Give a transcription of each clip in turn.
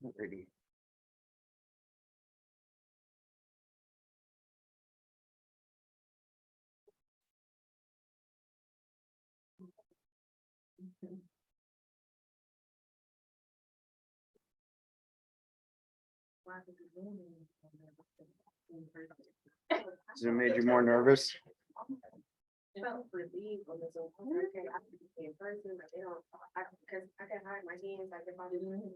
Alrighty. Does it made you more nervous? Felt relieved when it's okay. I can be in person, but they don't. Because I can hide my hands like if I'm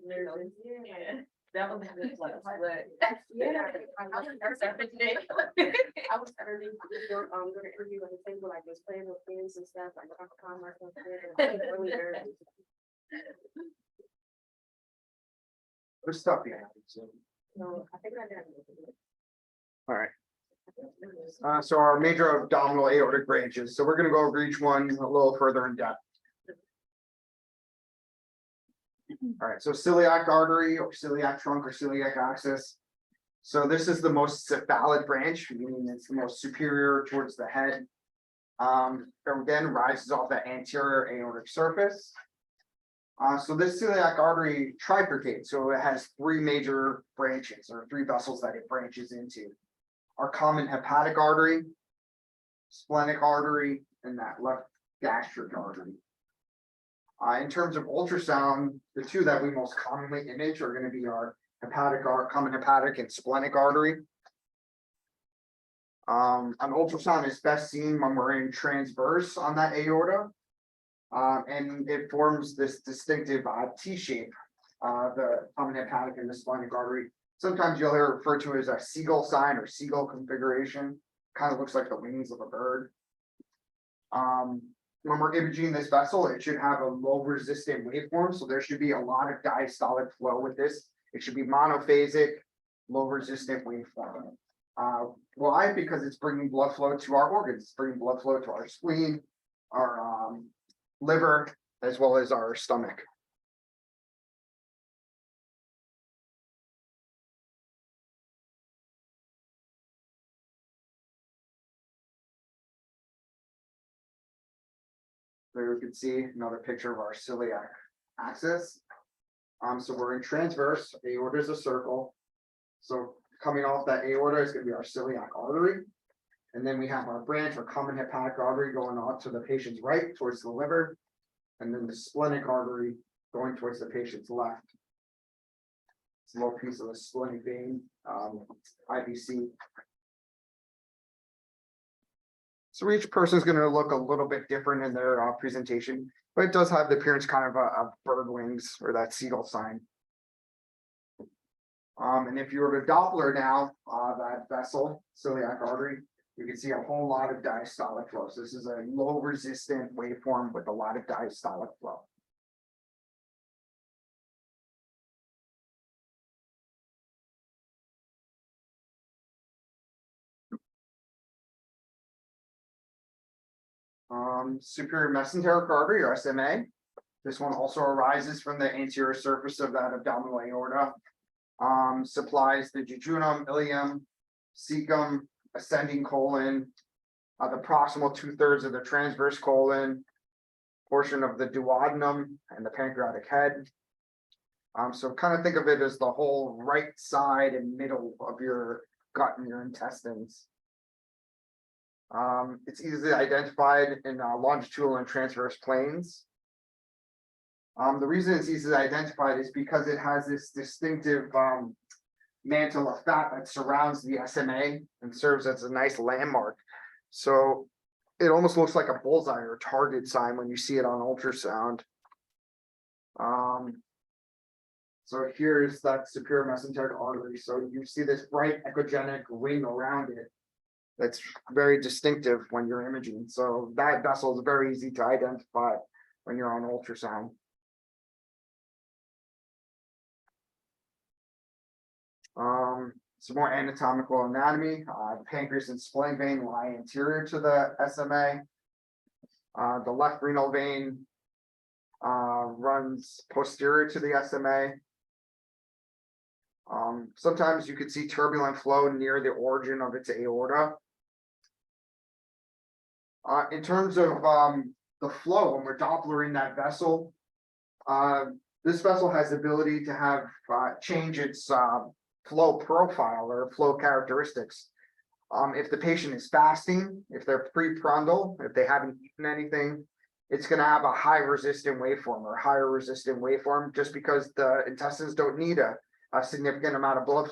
nervous. Yeah, that was a good plus. But yeah, I was nervous every day. I was nervous. Doing an interview at the table, like just playing with pens and stuff, like trying to calm myself down. I was really nervous. There's stuff behind it. So I think I got it. All right. So our major abdominal aortic branches. So we're going to go over each one a little further in depth. All right. So celiac artery or celiac trunk or celiac axis. So this is the most cephalic branch, meaning it's the most superior towards the head. It then rises off the anterior aortic surface. So this celiac artery trifurcates. So it has three major branches or three vessels that it branches into. Our common hepatic artery, splenic artery, and that left gastric artery. In terms of ultrasound, the two that we most commonly image are going to be our common hepatic and splenic artery. An ultrasound is best seen when we're in transverse on that aorta, and it forms this distinctive T shape, the common hepatic and the splenic artery. Sometimes you'll hear it referred to as a seagull sign or seagull configuration. Kind of looks like the wings of a bird. When we're imaging this vessel, it should have a low resistant waveform. So there should be a lot of diastolic flow with this. It should be monophasic, low resistant waveform. Why? Because it's bringing blood flow to our organs. It's bringing blood flow to our spleen, our liver, as well as our stomach. There you can see another picture of our celiac axis. So we're in transverse, aorta is a circle. So coming off that aorta is going to be our celiac artery. And then we have our branch, our common hepatic artery going on to the patient's right towards the liver. And then the splenic artery going towards the patient's left. It's a little piece of the splenic vein, IVC. So each person is going to look a little bit different in their presentation, but it does have the appearance kind of a bird wings or that seagull sign. And if you were to Doppler now, that vessel, celiac artery, you can see a whole lot of diastolic flow. So this is a low resistant waveform with a lot of diastolic flow. Superior mesenteric artery or SMA. This one also arises from the anterior surface of that abdominal aorta. Supplies the jejunum, ilium, cecum, ascending colon, the proximal 2/3 of the transverse colon, portion of the duodenum, and the pancreatic head. So kind of think of it as the whole right side and middle of your gut and your intestines. It's easily identified in longitudinal and transverse planes. The reason it's easily identified is because it has this distinctive mantle of fat that surrounds the SMA and serves as a nice landmark. So it almost looks like a bullseye or target sign when you see it on ultrasound. So here's that superior mesenteric artery. So you see this bright echogenic ring around it. That's very distinctive when you're imaging. So that vessel is very easy to identify when you're on ultrasound. Some more anatomical anatomy. The pancreas and spleen vein lie anterior to the SMA. The left renal vein runs posterior to the SMA. Sometimes you could see turbulent flow near the origin of its aorta. In terms of the flow, when we're Dopplering that vessel, This vessel has the ability to have, change its, flow profile or flow characteristics. If the patient is fasting, if they're preprandial, if they haven't eaten anything, it's gonna have a high resistant waveform or higher resistant waveform, just because the intestines don't need a significant amount of blood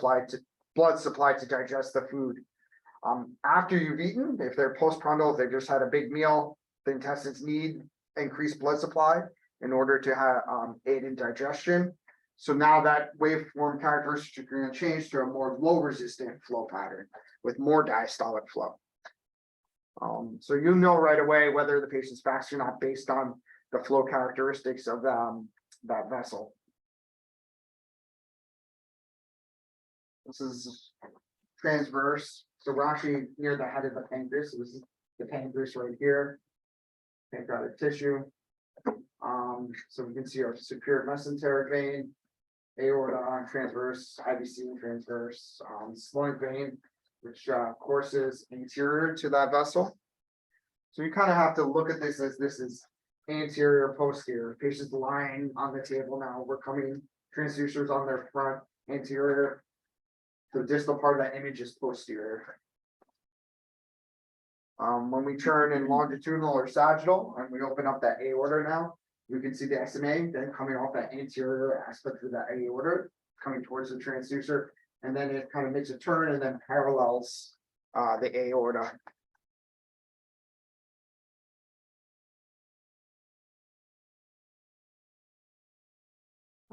supply to digest the food. After you've eaten, if they're postprandial, if they just had a big meal, the intestines need increased blood supply in order to have, aid in digestion. So now that waveform characteristic are gonna change to a more low resistant flow pattern with more diastolic flow. So you know right away whether the patient's fasting or not based on the flow characteristics of that vessel. This is transverse, so we're actually near the head of the pancreas. So this is the pancreas right here, pancreatic tissue. So we can see our superior mesenteric vein, aorta transverse, IVC transverse, splenic vein, which courses anterior to that vessel. So you kind of have to look at this as this is anterior, posterior. Patient's lying on the table now. We're coming transducers on their front, anterior. The distal part of that image is posterior. When we turn in longitudinal or sagittal, and we open up that aorta now, you can see the SMA then coming off that anterior aspect of that aorta, coming towards the transducer, and then it kind of makes a turn and then parallels the aorta.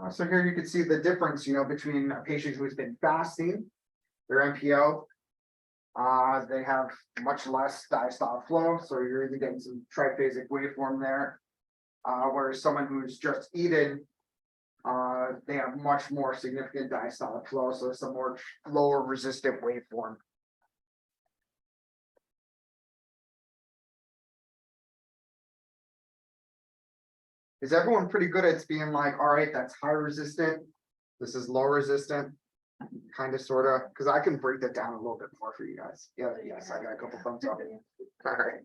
So here you can see the difference, between a patient who has been fasting, their MPO. They have much less diastolic flow, so you're either getting some triphasic waveform there. Whereas someone who's just eaten, they have much more significant diastolic flow, so it's a more lower resistant waveform. Is everyone pretty good at being like, all right, that's high resistant, this is low resistant, kind of, sort of, because I can break that down a little bit more for you guys. Yeah, yes, I got a couple thumbs up. All right.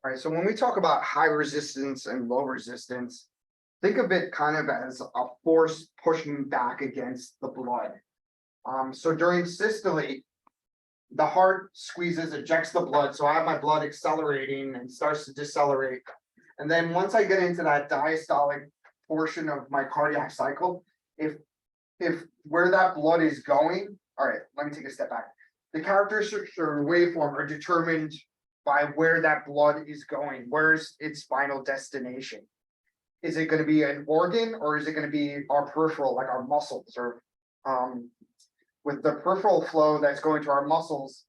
All right, so when we talk about high resistance and low resistance, think of it kind of as a force pushing back against the blood. So during systole, the heart squeezes, ejects the blood. So I have my blood accelerating and starts to decelerate. And then once I get into that diastolic portion of my cardiac cycle, if where that blood is going, all right, let me take a step back. The characteristics or waveform are determined by where that blood is going. Where's its final destination? Is it going to be an organ, or is it going to be our peripheral, like our muscles? Or with the peripheral flow that's going to our muscles,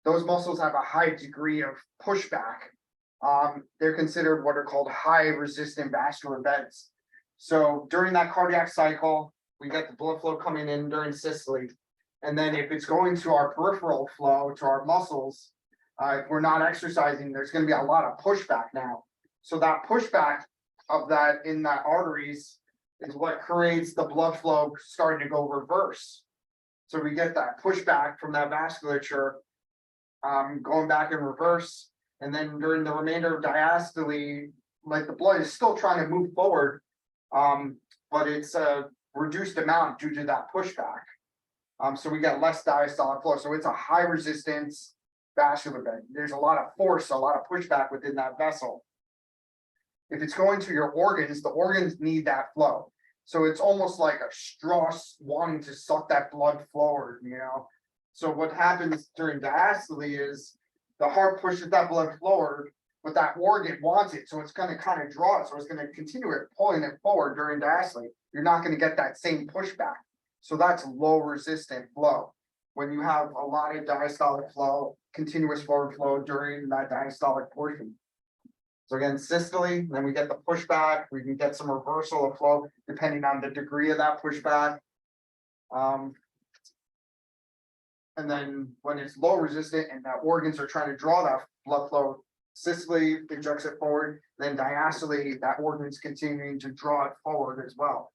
those muscles have a high degree of pushback. They're considered what are called high resistant vascular beds. So during that cardiac cycle, we get the blood flow coming in during systole. And then if it's going to our peripheral flow, to our muscles, if we're not exercising, there's going to be a lot of pushback now. So that pushback of that in that arteries is what creates the blood flow starting to go reverse. So we get that pushback from that vasculature going back in reverse. And then during the remainder of diastole, like the blood is still trying to move forward, but it's a reduced amount due to that pushback. So we get less diastolic flow. So it's a high resistance vascular bed. There's a lot of force, a lot of pushback within that vessel. If it's going to your organs, the organs need that flow. So it's almost like a straw wanting to suck that blood forward, So what happens during diastole is the heart pushes that blood forward, but that organ wants it. So it's going to kind of draw it. So it's going to continue it, pulling it forward during diastole. You're not going to get that same pushback. So that's low resistant flow. When you have a lot of diastolic flow, continuous forward flow during that diastolic portion. So again, systole, then we get the pushback, we can get some reversal of flow depending on the degree of that pushback. And then when it's low resistant and the organs are trying to draw that blood flow, systole ejects it forward, then diastole, that organ's continuing to draw it forward as well.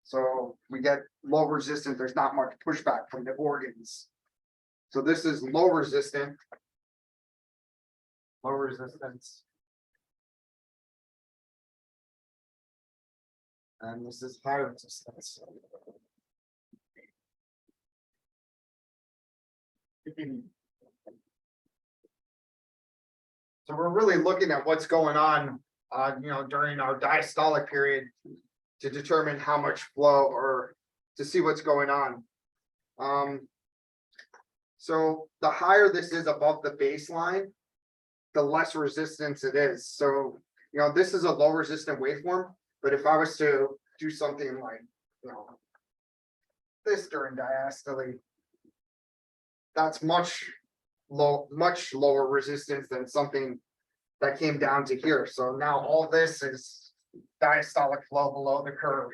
So we get low resistant, there's not much pushback from the organs. So this is low resistant. Low resistance. And this is high resistance. So we're really looking at what's going on, during our diastolic period to determine how much flow or to see what's going on. So the higher this is above the baseline, the less resistance it is. So, this is a low resistant waveform, but if I was to do something like, this during diastole, that's much lower resistance than something that came down to here. So now all this is diastolic flow below the curve.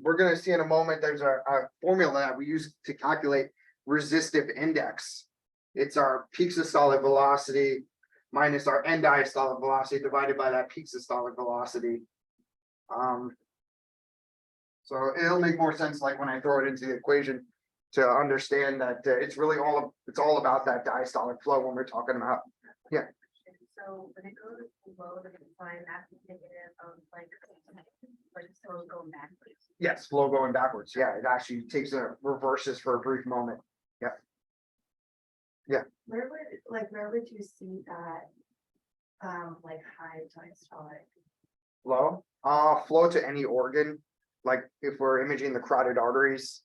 We're gonna see in a moment, there's a formula that we use to calculate resistive index. It's our peak systolic velocity minus our end diastolic velocity divided by that peak systolic velocity. So it'll make more sense like when I throw it into the equation to understand that it's really all about that diastolic flow when we're talking about. Yeah. So when it goes below the baseline, that's indicative of like so going backwards. Yes, flow going backwards. Yeah, it actually reverses for a brief moment. Yeah. Yeah. Where would you see that like high diastolic? Flow? Flow to any organ. Like if we're imaging the carotid arteries,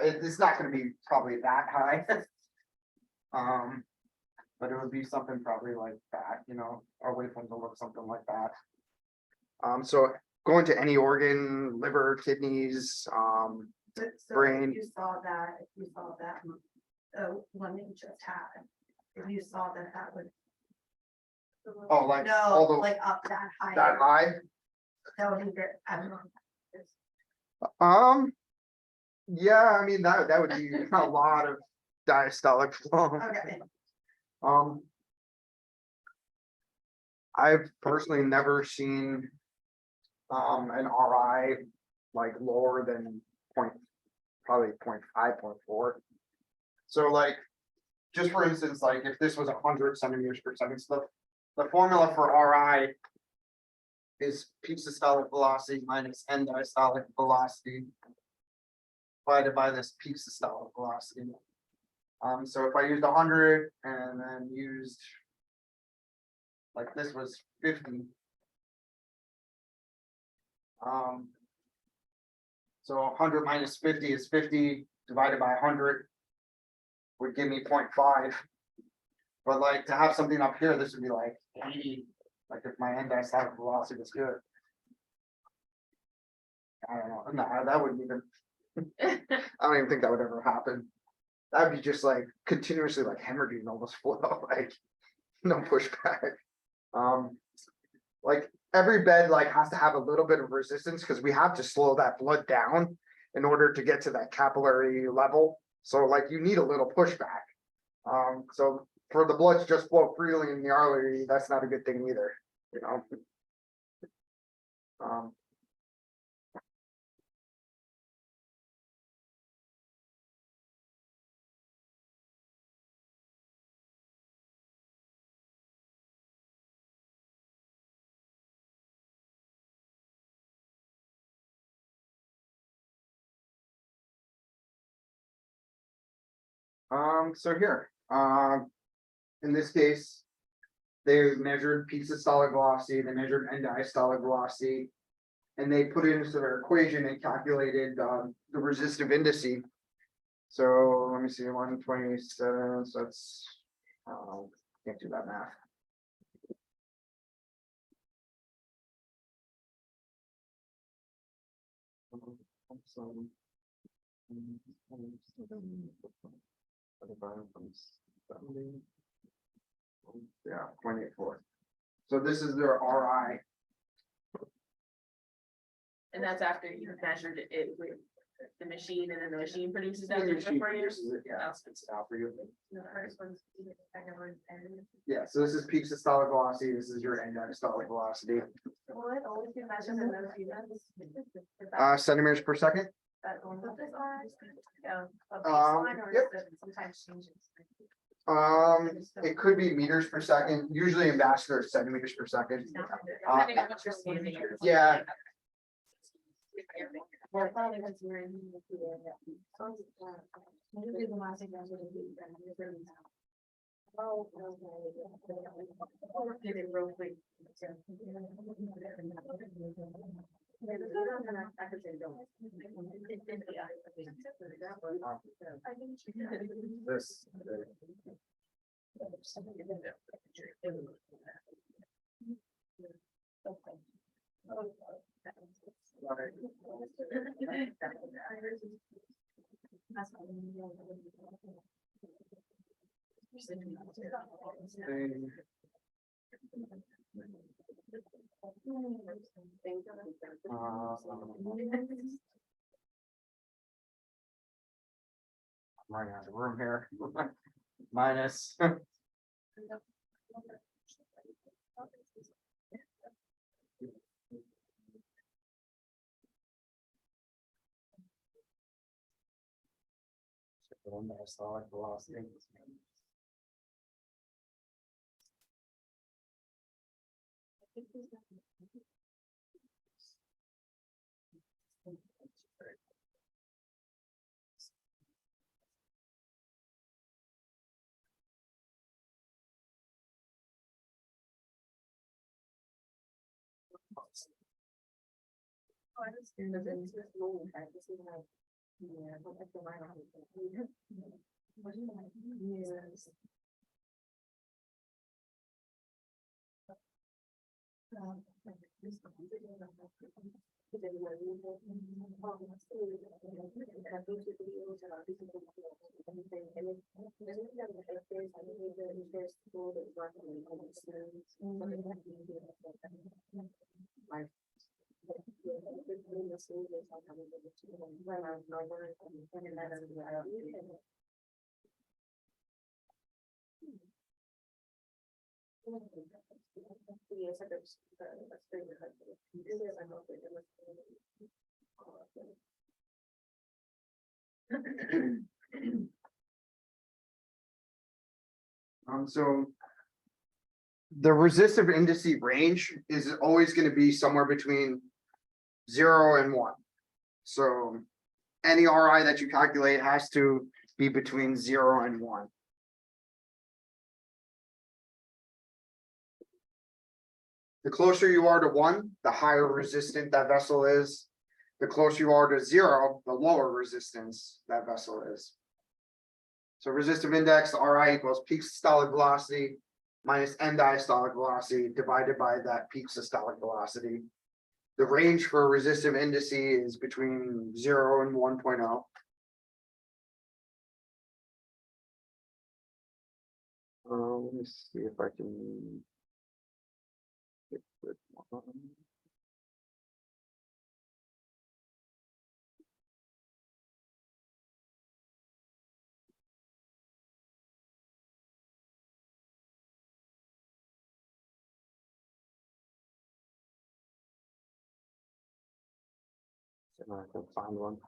it's not going to be probably that high. But it would be something probably like that, our waveforms will look something like that. So going to any organ, liver, kidneys, brain. If you saw that one that you just had, if you saw that would. Oh, like No, all the like up that high. that high. That would be good. I don't know. Yeah, I mean that would be a lot of diastolic flow. Okay. I've personally never seen an RI like lower than probably 0.5, 0.4. So like, just for instance, like if this was 100 centimeters per second, so the formula for RI is peak systolic velocity minus end diastolic velocity divided by this peak systolic velocity. So if I used 100 and then used like this was 50. So 100 minus 50 is 50 divided by 100 would give me 0.5. But like to have something up here, this would be like 80. Like if my end diastolic velocity was good. I don't know. No, that wouldn't even. I don't even think that would ever happen. That'd be just like continuously like hemorrhaging all this flow, like no pushback. Like every bed like has to have a little bit of resistance because we have to slow that blood down in order to get to that capillary level. So like you need a little pushback. So for the blood to just flow freely in the artery, that's not a good thing either, So here, in this case, they measured peak systolic velocity, they measured end diastolic velocity, and they put it into their equation and calculated the resistive indice. So let me see, 127. So that's can't do that math. Yeah, 0.84. So this is their RI. And that's after you measured it with the machine and then the machine produces that The picture machine for you? produces it, yeah, That's- spits it out for you. The first one's the second one's and. Yeah, so this is peak systolic velocity, this is your end diastolic velocity. Will it always be measured in those units? Centimeters per second. That one with this line? Yeah. A Um, baseline or yep. is it sometimes changes? It could be meters per second, usually in vascular it's centimeters per second. Depending on what you're standing. Yeah. Well, probably once you're in the area. Maybe the last thing that's what it is, and it's really now. Oh, okay. Did it real quick. I could say don't. This. I'm running out of room here. Minus. Diastolic velocity. I understand that it's just normal practice, you know. Yeah, but I feel like I don't. What do you like? Yes. So. The resistive indice range is always going to be somewhere between 0 and 1. So any RI that you calculate has to be between 0 and 1. The closer you are to 1, the higher resistant that vessel is. The closer you are to 0, the lower resistance that vessel is. So resistive index, RI equals peak systolic velocity minus end diastolic velocity divided by that peak systolic velocity. The range for resistive indice is between 0 and 1.0. Let me see if I can. Get this one. See if I can find one.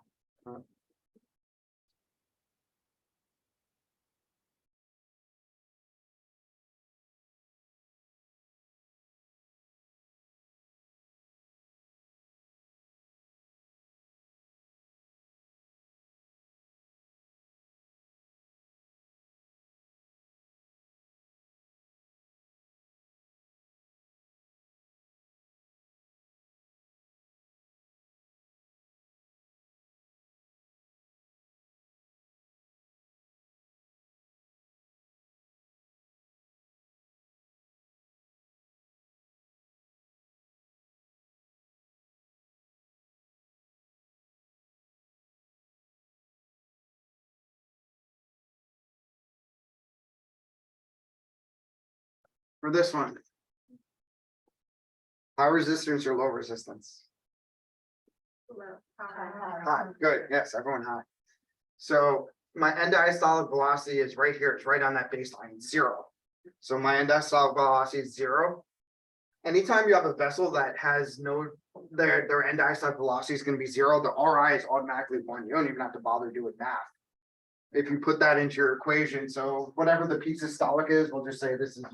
For this one. High resistance or low resistance? High, good, yes, everyone high. So my end diastolic velocity is right here, it's right on that baseline, 0. So my end diastolic velocity is 0. Anytime you have a vessel that has no, their end diastolic velocity is gonna be 0, the RI is automatically 1. You don't even have to bother doing math. If you put that into your equation, so whatever the peak systolic is, we'll just say this is,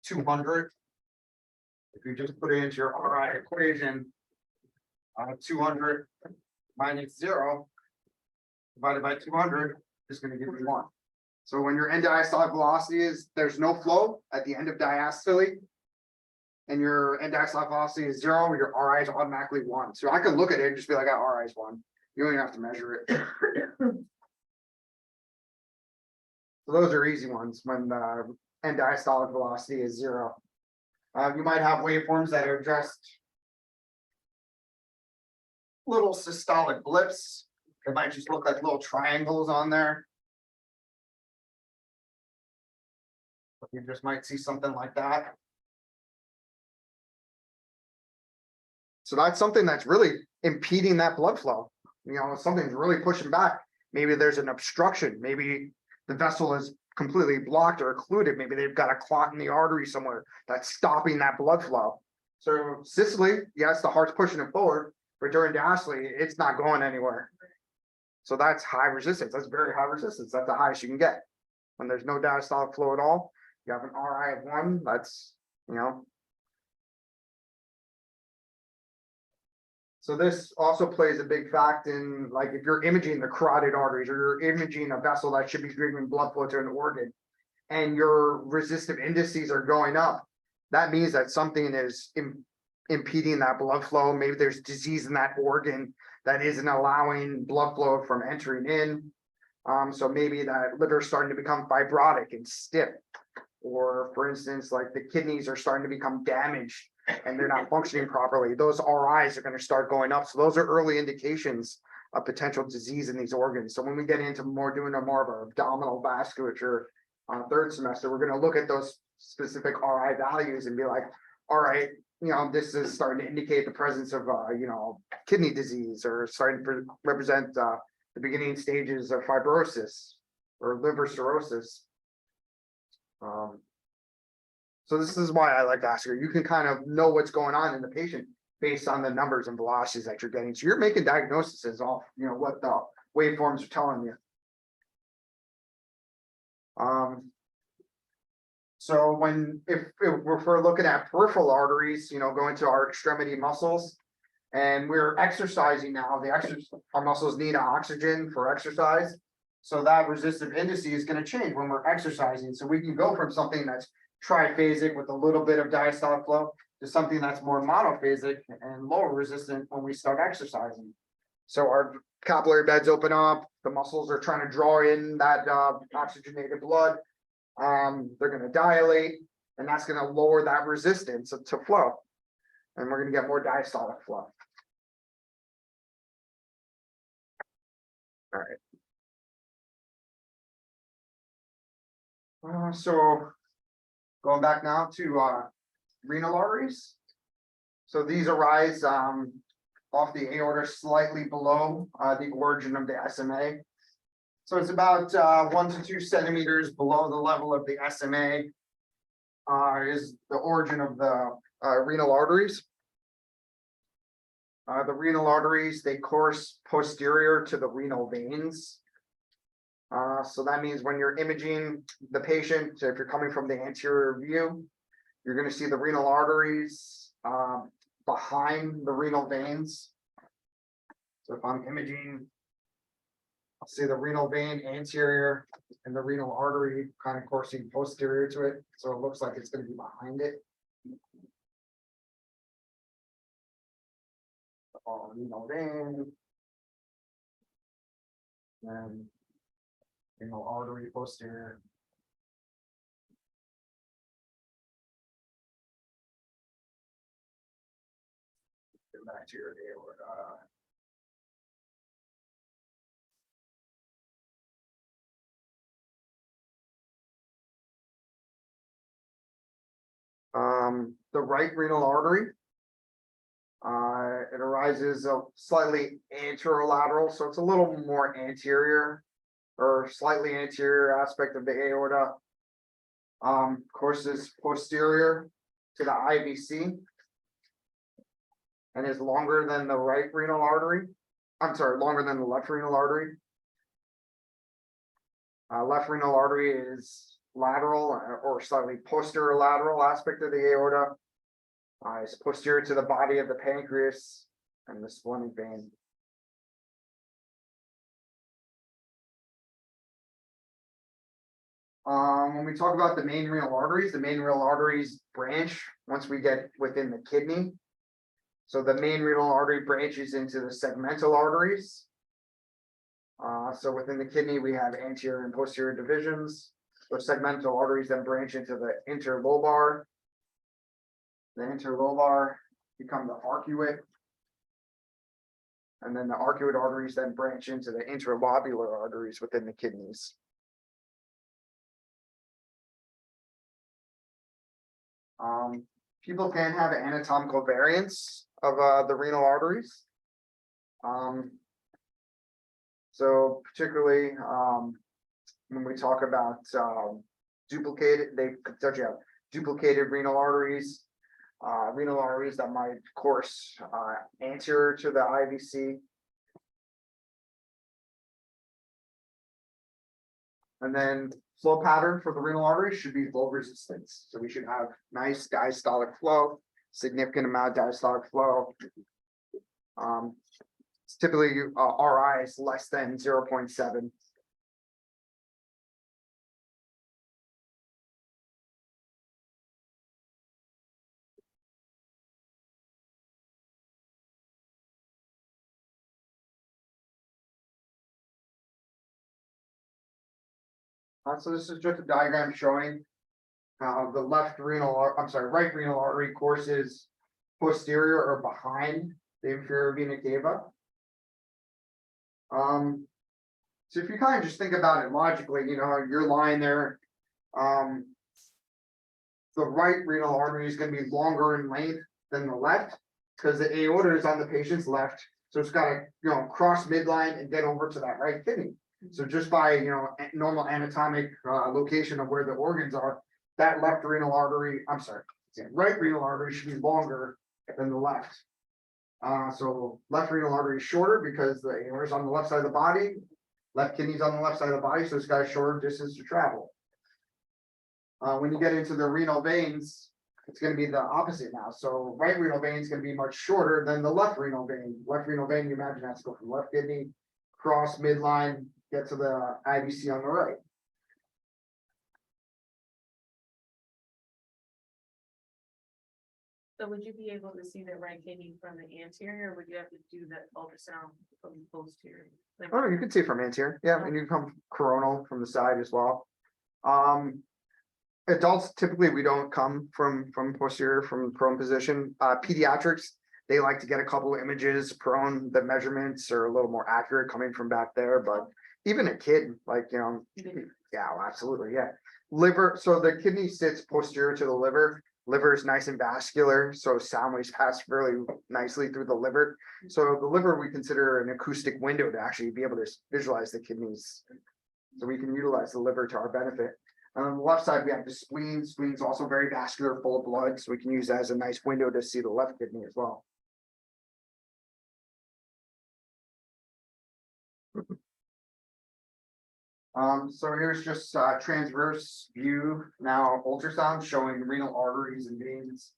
200. If you just put it into your RI equation, 200 minus 0 divided by 200 is going to give you 1. So when your end diastolic velocity is, there's no flow at the end of diastole, and your end diastolic velocity is 0, your RI is automatically 1. So I can look at it and just be like, RI is 1. You don't even have to measure it. So those are easy ones when the end diastolic velocity is 0. You might have waveforms that are just little systolic blips. It might just look like little triangles on there. You just might see something like that. So that's something that's really impeding that blood flow. Something's really pushing back. Maybe there's an obstruction. Maybe the vessel is completely blocked or occluded. Maybe they've got a clot in the artery somewhere that's stopping that blood flow. So systole, yes, the heart's pushing it forward, but during diastole, it's not going anywhere. So that's high resistance. That's very high resistance. That's the highest you can get. When there's no diastolic flow at all, you have an RI of 1. That's, So this also plays a big fact in, like, if you're imaging the carotid arteries or you're imaging a vessel that should be bringing blood flow to an organ, and your resistive indices are going up, that means that something is impeding that blood flow. Maybe there's disease in that organ that isn't allowing blood flow from entering in. So maybe that liver is starting to become fibrotic and stiff, or for instance, like the kidneys are starting to become damaged and they're not functioning properly. Those RIs are going to start going up. So those are early indications of potential disease in these organs. So when we get into doing more of our abdominal vasculature on third semester, we're going to look at those specific RI values and be like, all right, this is starting to indicate the presence of, kidney disease, or starting to represent the beginning stages of fibrosis or liver cirrhosis. So this is why I like Vascular. You can kind of know what's going on in the patient based on the numbers and velocities that you're getting. So you're making diagnoses off, what the waveforms are telling you. So if we're looking at peripheral arteries, going to our extremity muscles, and we're exercising now, our muscles need oxygen for exercise. So that resistive indice is going to change when we're exercising. So we can go from something that's triphasic with a little bit of diastolic flow to something that's more monophasic and lower resistant when we start exercising. So our capillary beds open up, the muscles are trying to draw in that oxygenated blood. They're going to dilate, and that's going to lower that resistance to flow. And we're going to get more diastolic flow. All right. So going back now to renal arteries. So these arise off the aorta slightly below the origin of the SMA. So it's about 1 to 2 centimeters below the level of the SMA is the origin of the renal arteries. The renal arteries, they course posterior to the renal veins. So that means when you're imaging the patient, so if you're coming from the anterior view, you're going to see the renal arteries behind the renal veins. So if I'm imaging, I'll see the renal vein anterior and the renal artery kind of coursing posterior to it. So it looks like it's going to be behind it. Renal vein. And renal artery posterior. Get back to your aorta. The right renal artery. It arises slightly anterolateral, so it's a little more anterior or slightly anterior aspect of the aorta. Courses posterior to the IVC and is longer than the right renal artery. I'm sorry, longer than the left renal artery. Left renal artery is lateral or slightly posterior lateral aspect of the aorta. It's posterior to the body of the pancreas and the splenic vein. When we talk about the main renal arteries branch once we get within the kidney. So the main renal artery branches into the segmental arteries. So within the kidney, we have anterior and posterior divisions. Those segmental arteries then branch into the interlobar. The interlobar become the arcuate. And then the arcuate arteries then branch into the interlobular arteries within the kidneys. People can have anatomical variants of the renal arteries. So particularly when we talk about duplicated, they such have duplicated renal arteries that might course anterior to the IVC. And then flow pattern for the renal artery should be low resistance. So we should have nice diastolic flow, significant amount of diastolic flow. It's typically RI is less than 0.7. So this is just a diagram showing how the right renal artery courses posterior or behind the inferior vena cava. So if you kind of just think about it logically, you're lying there. The right renal artery is going to be longer in length than the left because the aorta is on the patient's left. So it's got to, cross midline and get over to that right kidney. So just by, normal anatomic location of where the organs are, that right renal artery should be longer than the left. So left renal artery is shorter because the aorta is on the left side of the body, left kidney's on the left side of the body, so it's got a shorter distance to travel. When you get into the renal veins, it's going to be the opposite now. So right renal vein is going to be much shorter than the left renal vein. Left renal vein, you imagine that's go from left kidney, cross midline, get to the IVC on the right. So would you be able to see the right kidney from the anterior, or would you have to do the ultrasound from the posterior? Oh, no, you can see from anterior, yeah, and you can come coronal from the side as well. Adults, typically, we don't come from posterior, from prone position. Pediatrics, they like to get a couple of images prone. The measurements are a little more accurate coming from back there, but even a kid, yeah, well, absolutely, yeah. Liver, so the kidney sits posterior to the liver. Liver is nice and vascular, so sound waves pass really nicely through the liver. So the liver we consider an acoustic window to actually be able to visualize the kidneys. So we can utilize the liver to our benefit. On the left side, we have the spleen. Spleen is also very vascular, full of blood, so we can use that as a nice window to see the left kidney as well. So here's just a transverse view now ultrasound showing renal arteries and veins.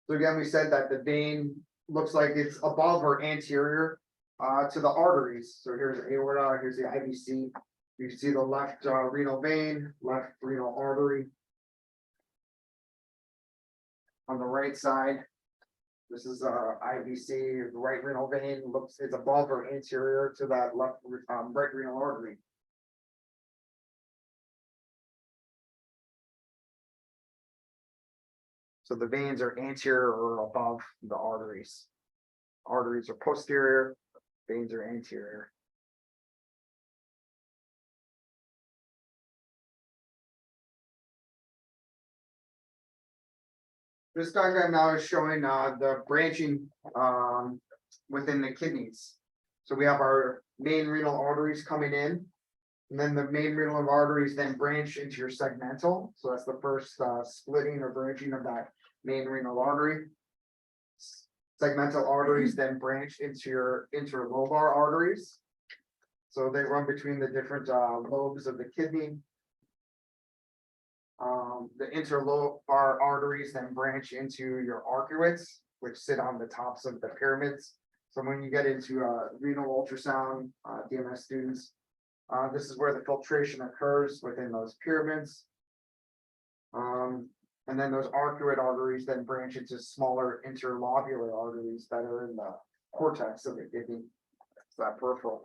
So again, we said that the vein looks like it's above or anterior to the arteries. So here's the aorta, here's the IVC. You see the left renal vein, left renal artery. On the right side, this is IVC. The right renal vein is above or anterior to that left right renal artery. So the veins are anterior or above the arteries. Arteries are posterior, veins are anterior. This diagram now is showing the branching within the kidneys. So we have our main renal arteries coming in. And then the main renal arteries then branch into your segmental. So that's the first splitting or branching of that main renal artery. Segmental arteries then branch into your interlobar arteries. So they run between the different lobes of the kidney. The interlobar arteries then branch into your arcuates, which sit on the tops of the pyramids. So when you get into renal ultrasound, DMS students, this is where the filtration occurs within those pyramids. And then those arcuate arteries then branch into smaller interlobular arteries that are in the cortex of the kidney. It's that peripheral.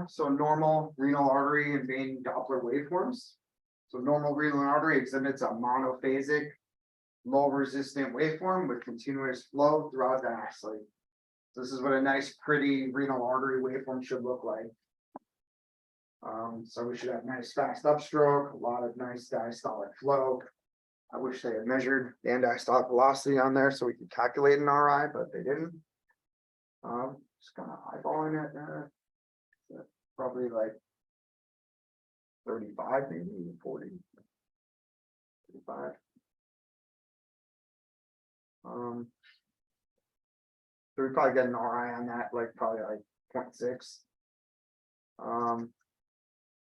So normal renal artery and vein Doppler waveforms. So normal renal artery exhibits a monophasic, low resistant waveform with continuous flow throughout the axillary. This is what a nice, pretty renal artery waveform should look like. So we should have nice fast upstroke, a lot of nice diastolic flow. I wish they had measured the end diastolic velocity on there so we could calculate an RI, but they didn't. Just kind of eyeballing it there. Probably like 35, maybe 40. 35. So we probably get an RI on that, like probably like 0.6.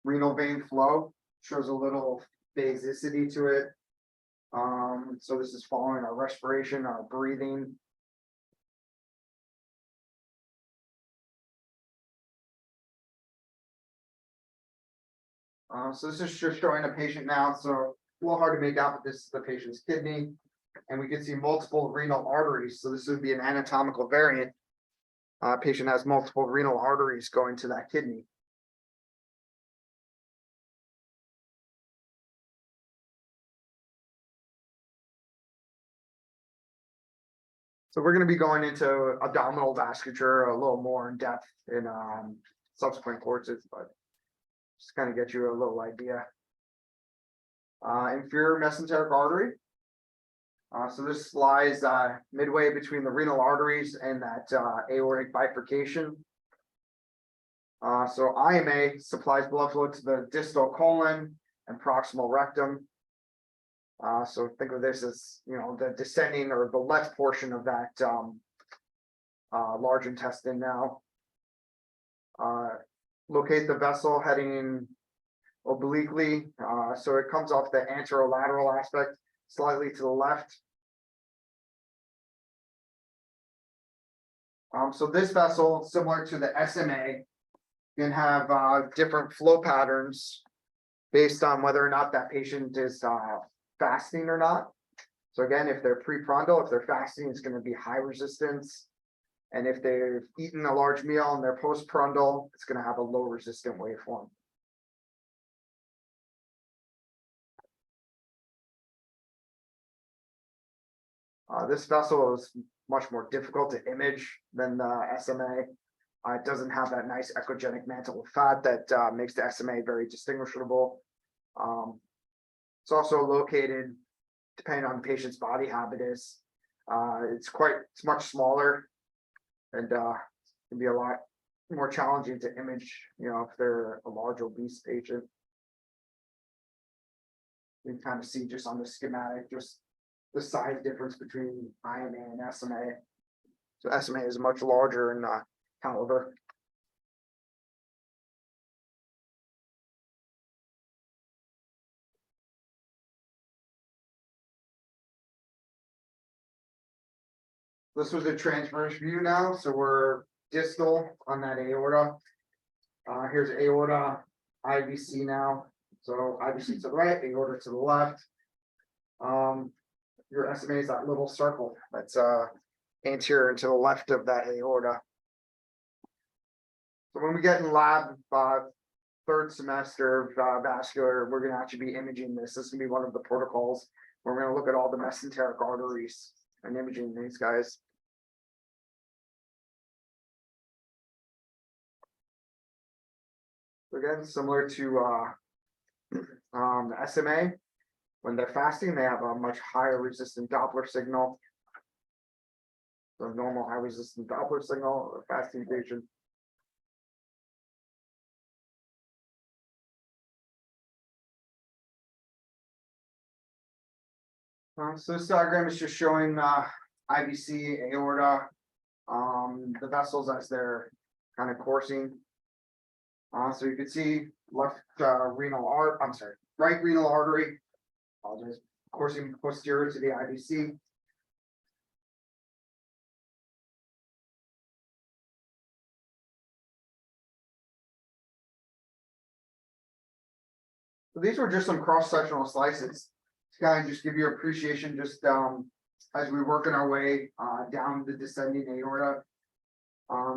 Renal vein flow shows a little basicity to it. So this is following our respiration, our breathing. So this is just showing a patient now, so a little hard to make out, but this is the patient's kidney. And we can see multiple renal arteries, so this would be an anatomical variant. Patient has multiple renal arteries going to that kidney. So we're going to be going into abdominal vasculature a little more in depth in subsequent courses, but just kind of get you a little idea. Inferior mesenteric artery. So this lies midway between the renal arteries and that aortic bifurcation. So IMA supplies blood flow to the distal colon and proximal rectum. So think of this as, you know, the descending or the left portion of that large intestine now. Locate the vessel heading obliquely. So it comes off the anterolateral aspect, slightly to the left. So this vessel, similar to the SMA, can have different flow patterns based on whether or not that patient is fasting or not. So again, if they're preprandial, if they're fasting, it's going to be high resistance. And if they've eaten a large meal and they're postprandial, it's going to have a low resistant waveform. This vessel is much more difficult to image than the SMA. It doesn't have that nice echogenic mantle of fat that makes the SMA very distinguishable. It's also located, depending on the patient's body habitus, it's much smaller and can be a lot more challenging to image, you know, if they're a large obese patient. You can kind of see just on the schematic, just the size difference between IMA and SMA. So SMA is much larger in caliber. This was a transverse view now, so we're distal on that aorta. Here's aorta, IVC now. So IVC to the right, aorta to the left. Your SMA is that little circle that's anterior to the left of that aorta. So when we get in lab, third semester of vascular, we're going to actually be imaging this. This is going to be one of the protocols We're gonna look at all the mesenteric arteries and imaging these guys. Again, similar to the SMA, when they're fasting, they have a much higher resistant Doppler signal. The normal high resistant Doppler signal, or fasting patient. So this diagram is just showing IVC, aorta, the vessels as they're kind of coursing. So you can see left right renal artery, just coursing posterior to the IVC. So these were just some cross-sectional slices to kind of just give you appreciation, just as we work in our way down the descending aorta.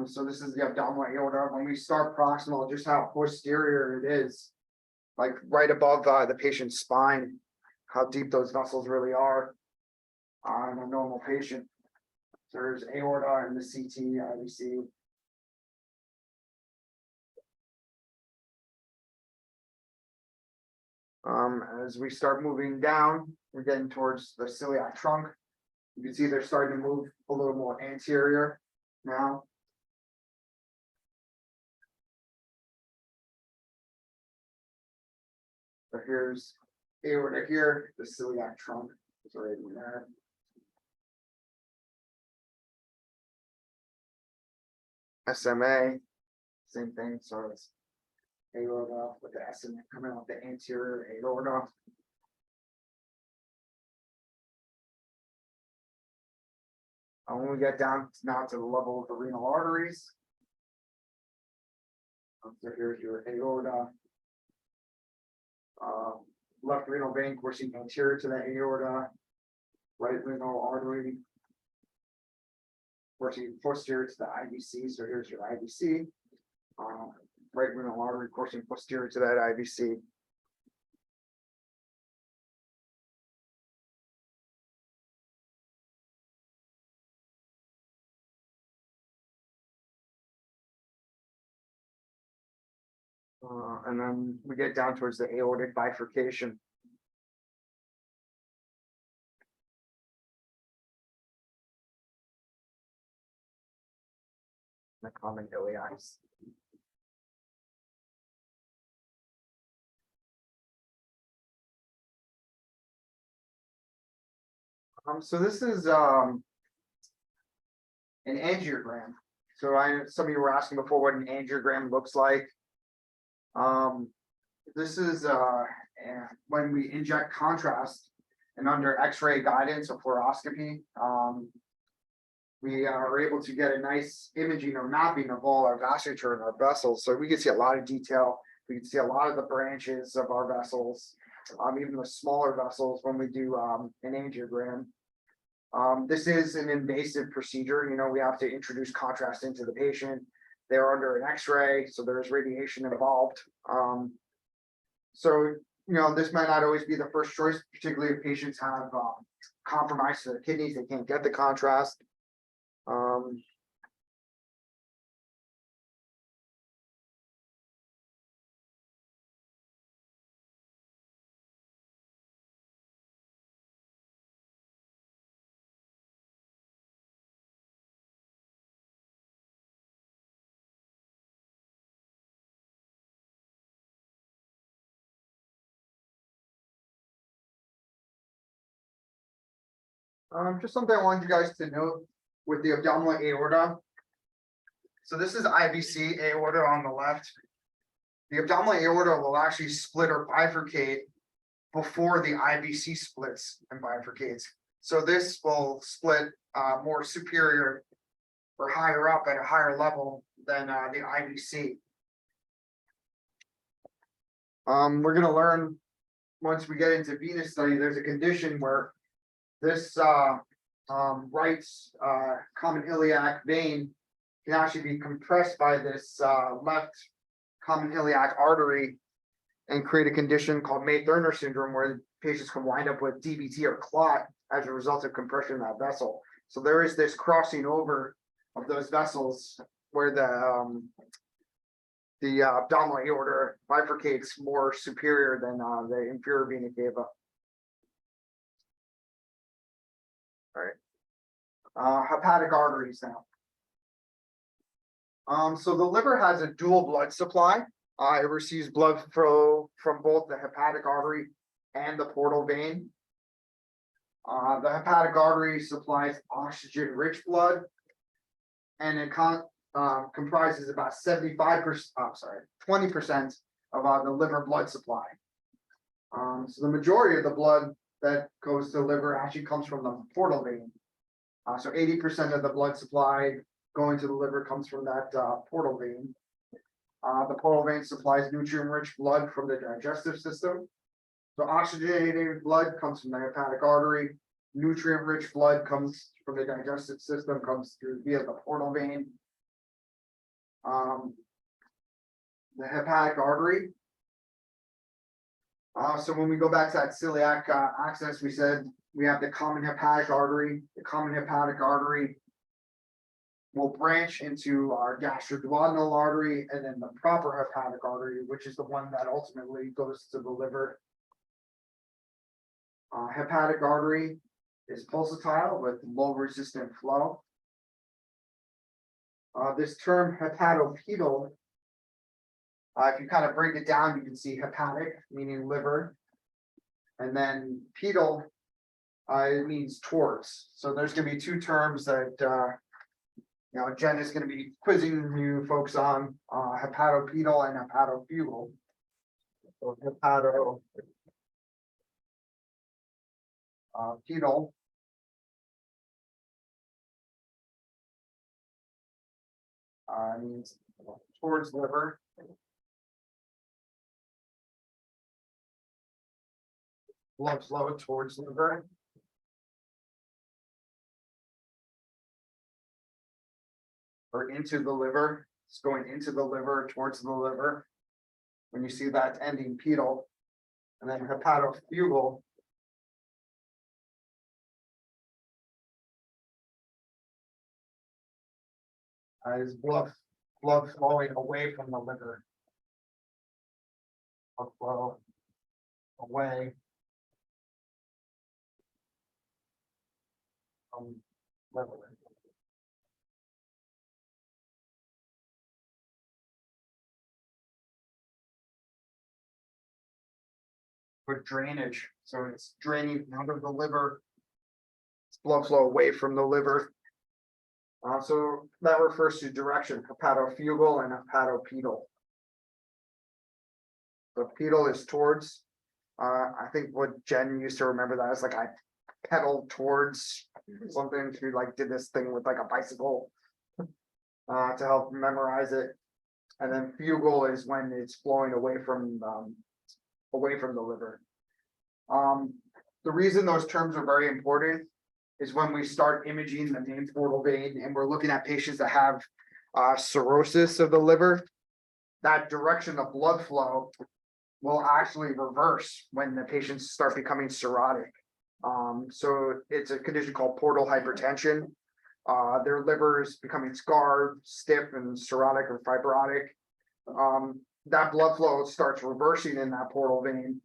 So this is the abdominal aorta. When we start proximal, just how posterior it is, like right above the patient's spine, how deep those vessels really are in a normal patient. So there's aorta and the CT, IVC. As we start moving down, we're getting towards the celiac trunk. You can see they're starting to move a little more anterior now. So here's aorta here, the celiac trunk is right in there. SMA, same thing, so it's aorta with the SMA coming off the anterior aorta. When we get down now to the level of the renal arteries. So here's your aorta. Left renal vein coursing anterior to the aorta. Right renal artery coursing posterior to the IVC. So here's your IVC. Right renal artery coursing posterior to that IVC. And then we get down towards the aortic bifurcation. The common iliacs. So this is an angiogram. So some of you were asking before what an angiogram looks like. This is when we inject contrast and under X-ray guidance or fluoroscopy, we are able to get a nice imaging or mapping of all our vasculature and our vessels. So we can see a lot of detail. We can see a lot of the branches of our vessels, even the smaller vessels when we do an angiogram. This is an invasive procedure. You know, we have to introduce contrast into the patient. They're under an X-ray, so there's radiation involved. So, you know, this might not always be the first choice, particularly if patients have compromise to their kidneys, they can't get the contrast. Just something I wanted you guys to know with the abdominal aorta. So this is IVC aorta on the left. The abdominal aorta will actually split or bifurcate before the IVC splits and bifurcates. So this will split more superior or higher up at a higher level than the IVC. We're going to learn once we get into venous study, there's a condition where this right common iliac vein can actually be compressed by this left common iliac artery, and create a condition called May-Thurner syndrome, where patients can wind up with DVT or clot as a result of compression of that vessel. So there is this crossing over of those vessels where the abdominal aorta bifurcates more superior than the inferior vena cava. All right, hepatic arteries now. So the liver has a dual blood supply. It receives blood flow from both the hepatic artery and the portal vein. The hepatic artery supplies oxygen-rich blood, and it comprises about 75%, 20% of the liver blood supply. So the majority of the blood that goes to the liver actually comes from the portal vein. So 80% of the blood supply going to the liver comes from that portal vein. The portal vein supplies nutrient-rich blood from the digestive system. So oxygenated blood comes from the hepatic artery. Nutrient-rich blood comes from the digestive system, comes through via the portal vein. The hepatic artery. So when we go back to that celiac axis, we said we have the common hepatic artery. The common hepatic artery will branch into our gastroduodenal artery, and then the proper hepatic artery, which is the one that ultimately goes to the liver. Hepatic artery is pulsatile with low resistant flow. This term hepatopedal, if you kind of break it down, you can see hepatic, meaning liver, and then pedal, it means towards. So there's going to be two terms that Jen is going to be quizzing you folks on, hepatopedal and hepatofugal. So pedal means towards liver. Blood flow towards liver. Or into the liver. It's going into the liver, towards the liver. When you see that ending pedal. And then hepatofugal is blood flowing away from the liver. Blood flow away from liver. For drainage, so it's draining out of the liver. It's blood flow away from the liver. So that refers to direction, hepatofugal and hepatopedal. The pedal is towards. I think what Jen used to remember that as like I pedaled towards something. She like did this thing with like a bicycle to help memorize it. And then fugal is when it's flowing away from the liver. The reason those terms are very important is when we start imaging the main portal vein and we're looking at patients that have cirrhosis of the liver, that direction of blood flow will actually reverse when the patients start becoming cirrhotic. So it's a condition called portal hypertension. Their liver is becoming scarred, stiff, and cirrhotic or fibrotic. That blood flow starts reversing in that portal vein,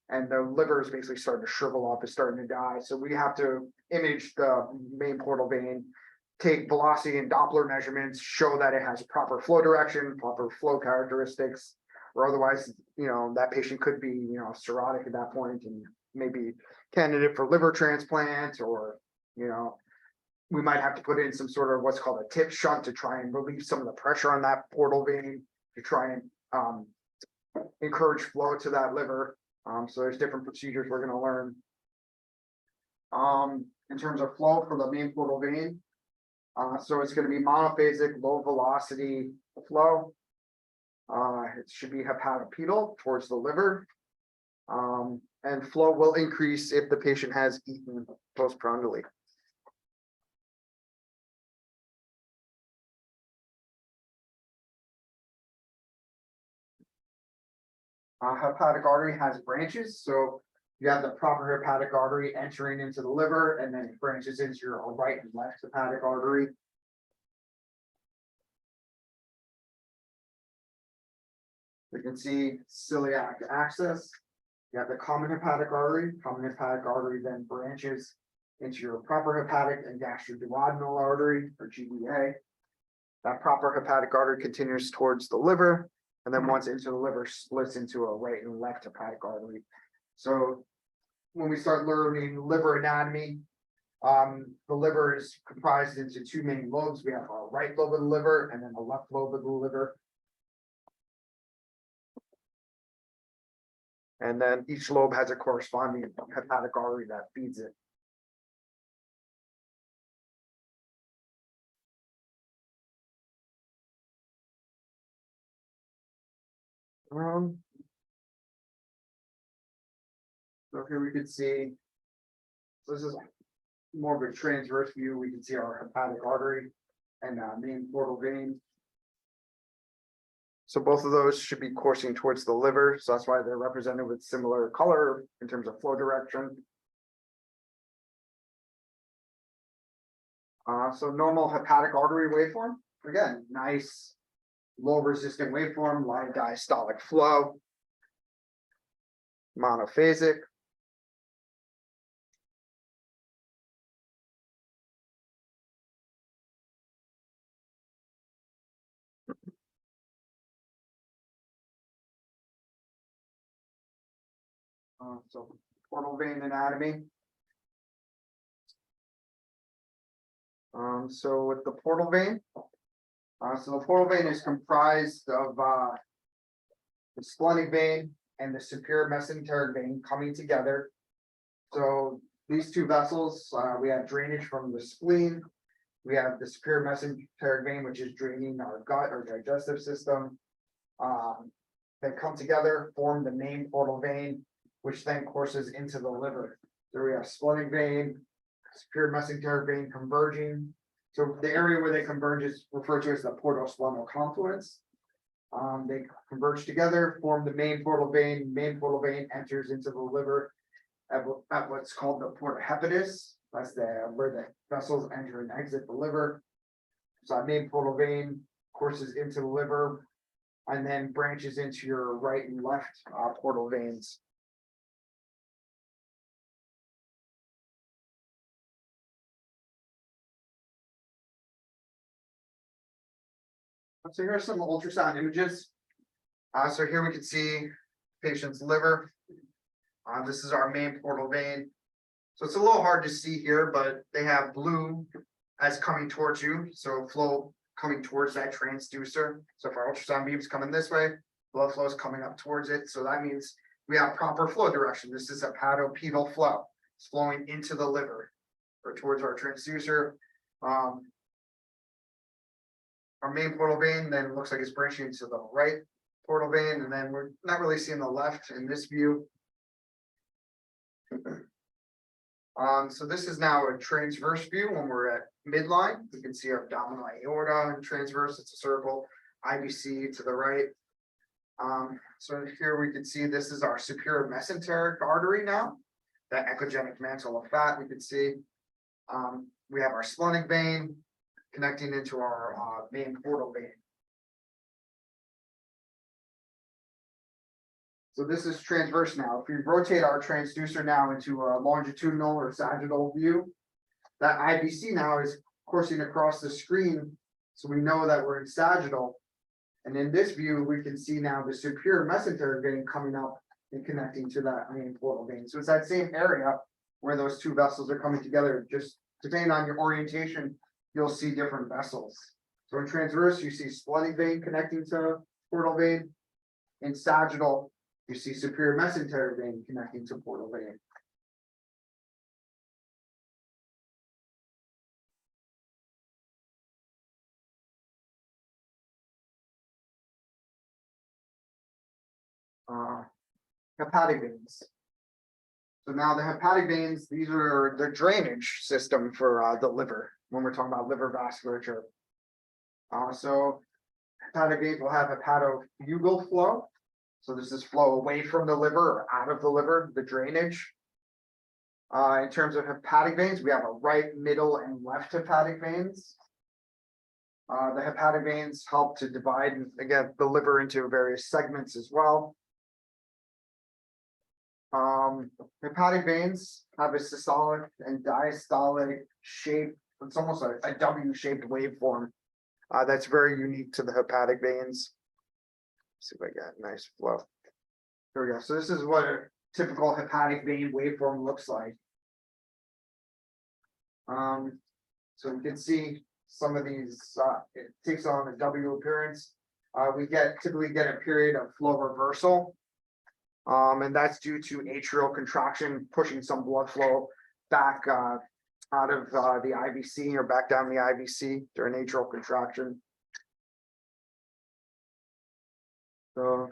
and the liver is basically starting to shrivel up, it's starting to die. So we have to image the main portal vein, take velocity and Doppler measurements, show that it has proper flow direction, proper flow characteristics, or otherwise, that patient could be, cirrhotic at that point and maybe candidate for liver transplant, or, we might have to put in some sort of what's called a tip shunt to try and relieve some of the pressure on that portal vein to try and encourage flow to that liver. So there's different procedures we're going to learn. In terms of flow for the main portal vein, so it's going to be monophasic, low velocity flow. It should be hepatopedal towards the liver. And flow will increase if the patient has eaten postprandially. Hepatic artery has branches, so you have the proper hepatic artery entering into the liver, and then it branches into your right and left hepatic artery. We can see celiac axis. You have the common hepatic artery then branches into your proper hepatic and gastroduodenal artery, or GDA. That proper hepatic artery continues towards the liver, and then once into the liver, splits into a right and left hepatic artery. So when we start learning liver anatomy, the liver is comprised into two main lobes. We have a right lobe of the liver and then a left lobe of the liver. And then each lobe has a corresponding hepatic artery that feeds it. So here we can see, so this is more of a transverse view. We can see our hepatic artery and main portal vein. So both of those should be coursing towards the liver. So that's why they're represented with similar color in terms of flow direction. So normal hepatic artery waveform, again, nice low resistant waveform, line diastolic flow, monophasic. So portal vein anatomy. So with the portal vein, so the portal vein is comprised of the splenic vein and the superior mesenteric vein coming together. So these two vessels, we have drainage from the spleen. We have the superior mesenteric vein, which is draining our gut or digestive system. They come together, form the main portal vein, which then courses into the liver. So we have splenic vein, superior mesenteric vein converging. So the area where they converge is referred to as the portosplenal confluence. They converge together, form the main portal vein. Main portal vein enters into the liver at what's called the porta hepatis. That's where the vessels enter and exit the liver. So that main portal vein courses into the liver and then branches into your right and left portal veins. So here's some ultrasound images. So here we can see patient's liver. This is our main portal vein. So it's a little hard to see here, but they have blue as coming towards you. So flow coming towards that transducer. So if our ultrasound beam's coming this way, blood flow is coming up towards it. So that means we have proper flow direction. This is a hepatopedal flow. It's flowing into the liver or towards our transducer. Our main portal vein then looks like it's branching into the right portal vein, and then we're not really seeing the left in this view. So this is now a transverse view. When we're at midline, we can see our abdominal aorta and transverse. It's a circle. IBC to the right. So here we can see this is our superior mesenteric artery now. That echogenic mantle of fat we can see. We have our splenic vein connecting into our main portal vein. So this is transverse now. If we rotate our transducer now into a longitudinal or sagittal view, that IBC now is coursing across the screen. So we know that we're in sagittal. And in this view, we can see now the superior mesenteric vein coming up and connecting to that main portal vein. So it's that same area where those two vessels are coming together. Just depending on your orientation, you'll see different vessels. So in transverse, you see splenic vein connecting to portal vein. In sagittal, you see superior mesenteric vein connecting to portal vein. Hepatic veins. So now the hepatic veins, these are the drainage system for the liver when we're talking about liver vasculature. So hepatic veins will have hepatobugal flow. So this is flow away from the liver or out of the liver, the drainage. In terms of hepatic veins, we have a right, middle, and left hepatic veins. The hepatic veins help to divide, again, the liver into various segments as well. Hepatic veins have a systolic and diastolic shape. It's almost a W-shaped waveform. That's very unique to the hepatic veins. Let's see if I got a nice flow. Here we go. So this is what a typical hepatic vein waveform looks like. So we can see some of these, it takes on a W appearance. We typically get a period of flow reversal. And that's due to atrial contraction, pushing some blood flow back out of the IVC or back down the IVC during atrial contraction. So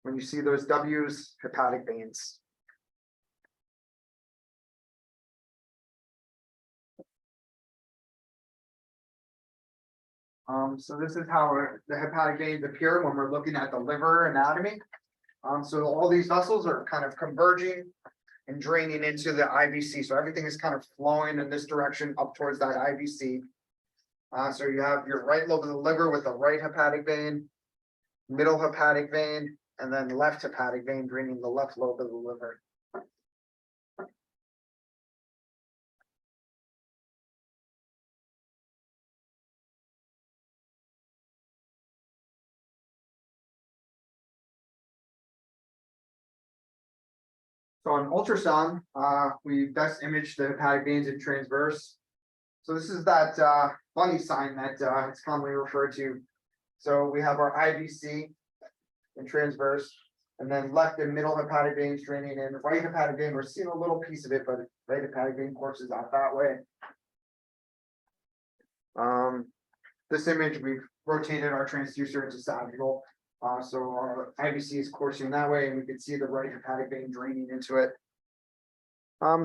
when you see those W's, hepatic veins. So this is how the hepatic veins appear when we're looking at the liver anatomy. So all these vessels are kind of converging and draining into the IVC. So everything is kind of flowing in this direction up towards that IVC. So you have your right lobe of the liver with the right hepatic vein, middle hepatic vein, and then left hepatic vein draining the left lobe of the liver. So on ultrasound, we best image the hepatic veins in transverse. So this is that funny sign that it's commonly referred to. So we have our IVC in transverse, and then left and middle hepatic veins draining in. Right hepatic vein, we're seeing a little piece of it, but right hepatic vein courses out that way. This image, we've rotated our transducer into sagittal. So our IVC is coursing that way, and we can see the right hepatic vein draining into it.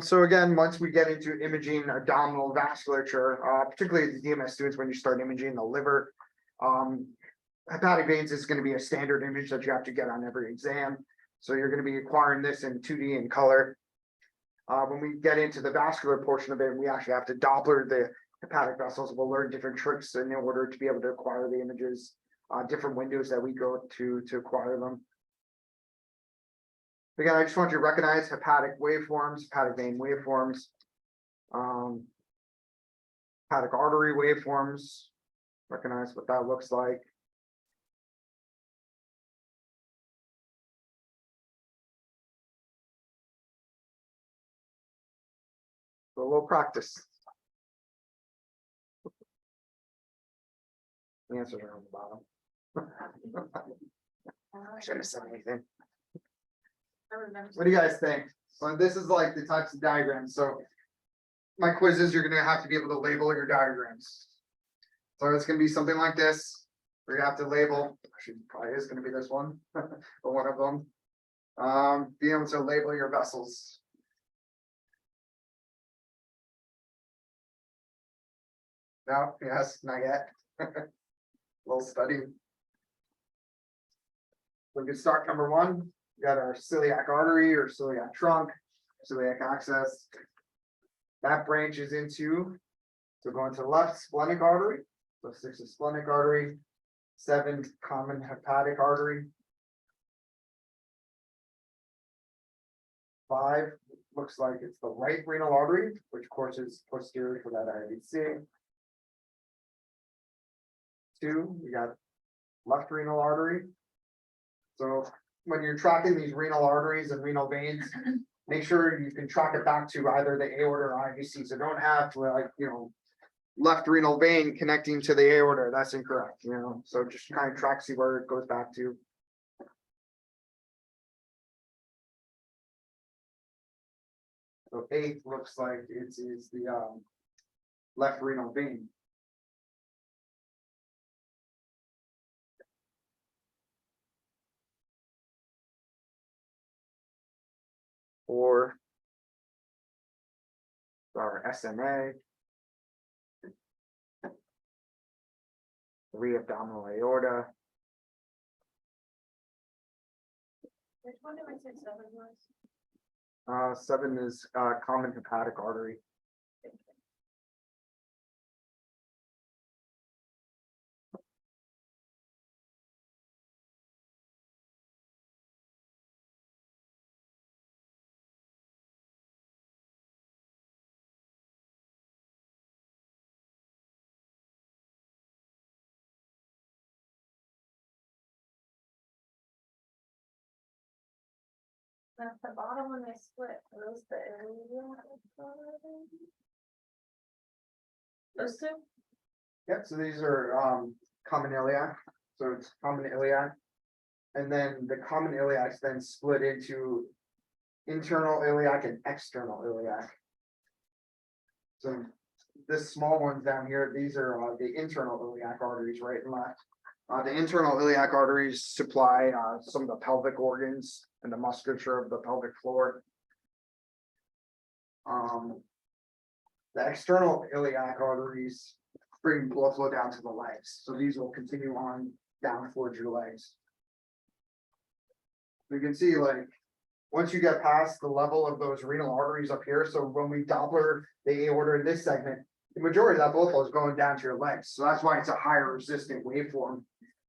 So again, once we get into imaging abdominal vasculature, particularly the DMS students, when you start imaging the liver, hepatic veins is going to be a standard image that you have to get on every exam. So you're going to be acquiring this in 2D in color. When we get into the vascular portion of it, we actually have to Doppler the hepatic vessels. We'll learn different tricks in order to be able to acquire the images, different windows that we go to acquire them. Again, I just want you to recognize hepatic waveforms, hepatic vein waveforms, hepatic artery waveforms, recognize what that looks like. So we'll practice. The answers are on the bottom. I shouldn't have said anything. What do you guys think? So this is like the types of diagrams. So my quiz is you're gonna have to be able to label your diagrams. So it's gonna be something like this, where you have to label, actually probably is gonna be this one, but one of them. Being able to label your vessels. No, yes, not yet. Little study. We can start number one. We got our celiac artery or celiac trunk, celiac axis. That branches into, so going to the left, splenic artery. So 6 is splenic artery, 7 common hepatic artery. 5 looks like it's the right renal artery, which courses posterior for that IVC. 2, we got left renal artery. So when you're tracking these renal arteries and renal veins, make sure you can track it back to either the aorta or IVC. So don't have left renal vein connecting to the aorta. That's incorrect, So just kind of track, see where it goes back to. So 8 looks like it is the left renal vein. Or our SMA, 3 abdominal aorta, Which one did I say 7 was? 7 is common hepatic artery. At the bottom when they split, are those the area? Those two? Yep, so these are common iliac, so it's common iliac. And then the common iliac is then split into internal iliac and external iliac. So this small ones down here, these are the internal iliac arteries, right and left. The internal iliac arteries supply some of the pelvic organs and the musculature of the pelvic floor. The external iliac arteries bring blood flow down to the legs, so these will continue on down towards your legs. You can see, like, once you get past the level of those renal arteries up here, so when we Doppler the aorta in this segment, the majority of that blood flow is going down to your legs, so that's why it's a higher resistant waveform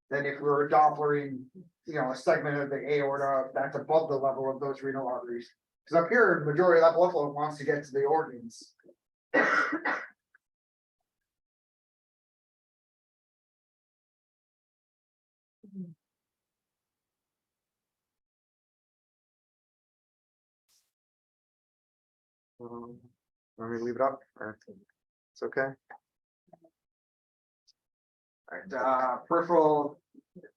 than if we were Dopplering, a segment of the aorta that's above the level of those renal arteries. Because up here, the majority of that blood flow wants to get to the organs. Let me leave it up, or it's okay. All right, peripheral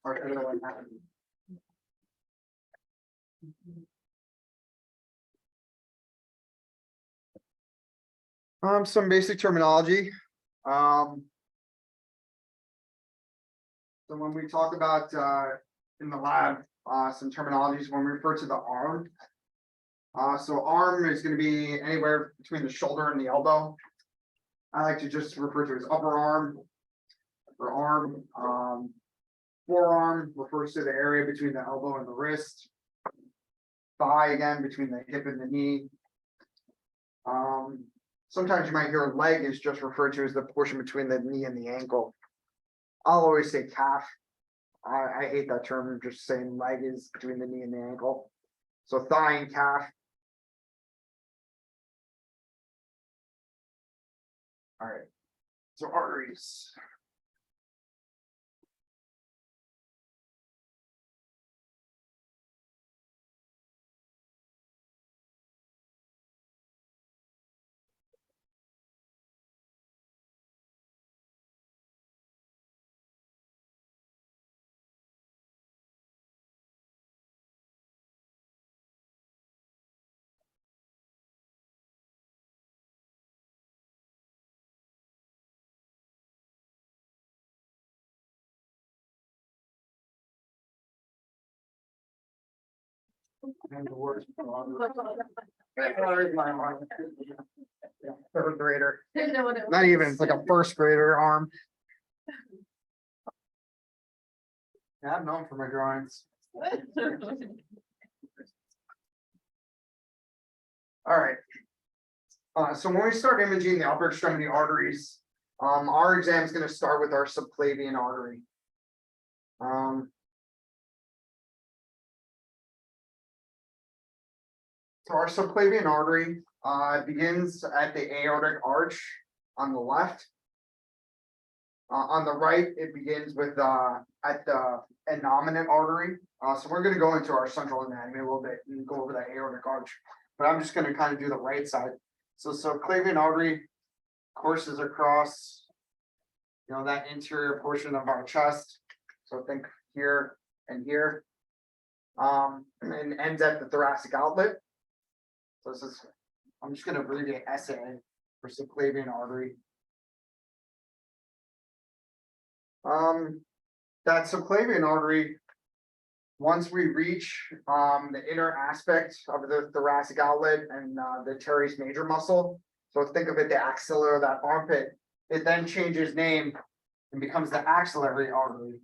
arterial anatomy. Some basic terminology. So when we talk about in the lab, some terminologies when we refer to the arm. So arm is going to be anywhere between the shoulder and the elbow. I like to just refer to it as upper arm. Upper arm. Forearm refers to the area between the elbow and the wrist. Thigh again between the hip and the knee. Sometimes you might hear leg is just referred to as the portion between the knee and the ankle. I'll always say calf. I hate that term, just saying leg is between the knee and the ankle. So thigh and calf. All right, so arteries. And the worst. Third grader. Not even, it's like a first grader arm. Yeah, I'm known for my drawings. All right. So when we start imaging the upper extremity arteries, our exam is going to start with our subclavian artery. So our subclavian artery begins at the aortic arch on the left. On the right, it begins with at the innominate artery. So we're going to go into our central anatomy a little bit and go over that aortic arch, but I'm just going to kind of do the right side. So subclavian artery courses across, that interior portion of our chest. So think here and here, and ends at the thoracic outlet. So this is, I'm just going to abbreviate SA for subclavian artery. That subclavian artery, once we reach the inner aspect of the thoracic outlet and the teres major muscle, so think of it, the axilla of that armpit, it then changes name and becomes the axillary artery.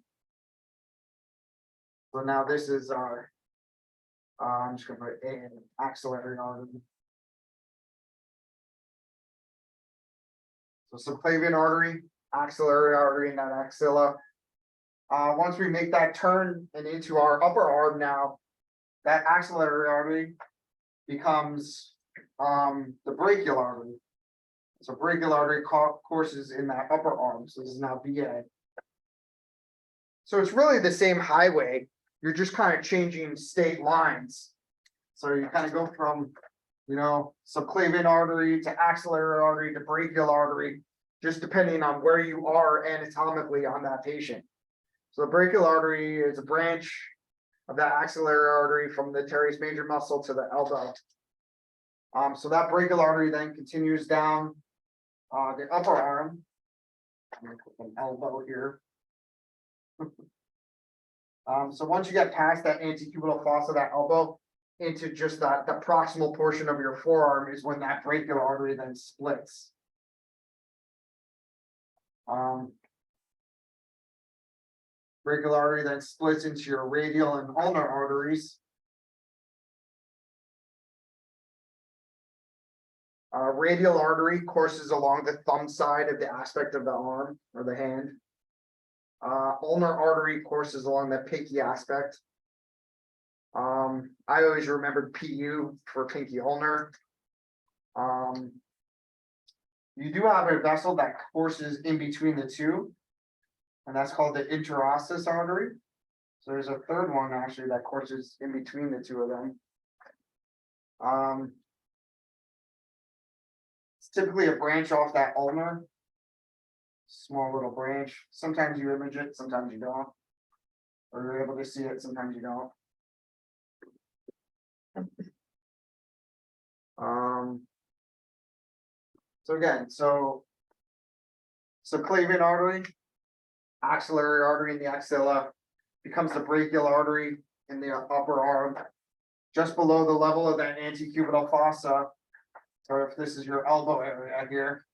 So now this is our I'm just gonna put an axillary artery. So subclavian artery, axillary artery, and that axilla. Once we make that turn and into our upper arm now, that axillary artery becomes the brachial artery. So brachial artery courses in that upper arm. So this is now VA. So it's really the same highway. You're just kind of changing state lines. So you kind of go from, subclavian artery to axillary artery to brachial artery, just depending on where you are anatomically on that patient. So the brachial artery is a branch of that axillary artery from the teres major muscle to the elbow. So that brachial artery then continues down the upper arm. I'm gonna put an elbow here. So once you get past that antecubital fossa, that elbow, into just the proximal portion of your forearm is when that brachial artery then splits. Brachial artery then splits into your radial and ulnar arteries. Radial artery courses along the thumb side of the aspect of the arm or the hand. Ulnar artery courses along the pinky aspect. I always remembered PU for pinky ulnar. You do have a vessel that courses in between the two, and that's called the interosseous artery. So there's a third one actually that courses in between the two of them. It's typically a branch off that ulnar. Small little branch. Sometimes you image it, sometimes you don't. Or you're able to see it, sometimes you don't. So again, subclavian artery, axillary artery in the axilla becomes the brachial artery in the upper arm, just below the level of that antecubital fossa. So if this is your elbow area here,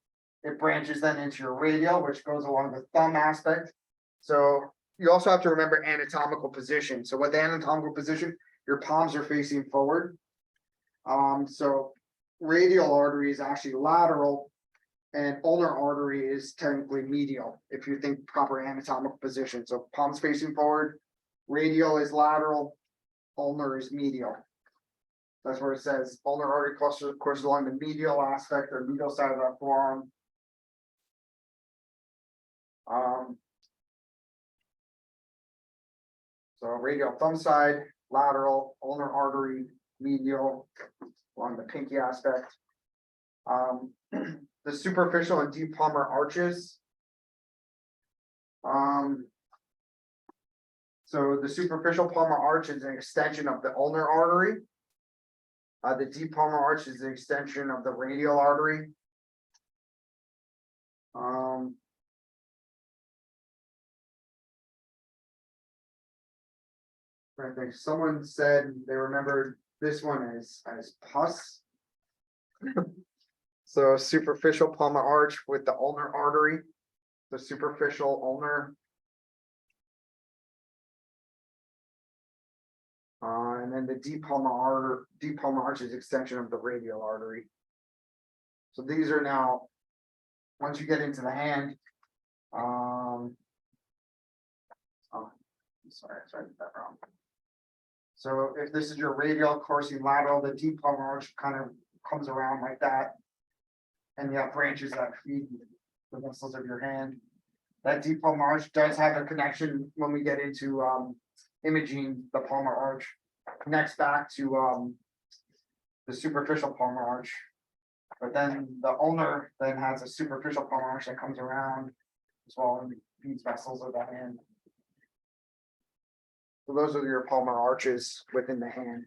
it branches then into your radial, which goes along the thumb aspect. So you also have to remember anatomical position. So with the anatomical position, your palms are facing forward. So radial artery is actually lateral and ulnar artery is technically medial, if you think proper anatomical position. So palms facing forward, radial is lateral, ulnar is medial. That's where it says ulnar artery courses along the medial aspect or medial side of that forearm. So radial thumb side, lateral, ulnar artery, medial, along the pinky aspect. The superficial and deep palmar arches. So the superficial palmar arch is an extension of the ulnar artery. The deep palmar arch is the extension of the radial artery. I think someone said they remembered this one as pus. So superficial palmar arch with the ulnar artery, the superficial ulnar. And then the deep palmar arch is extension of the radial artery. So these are now, once you get into the hand, oh, sorry, I did that wrong. So if this is your radial coursing lateral, the deep palmar arch kind of comes around like that. And you have branches that feed the muscles of your hand. That deep palmar arch does have a connection when we get into imaging. The palmar arch connects back to the superficial palmar arch. But then the ulnar then has a superficial palmar arch that comes around as well and feeds vessels of the hand. So those are your palmar arches within the hand.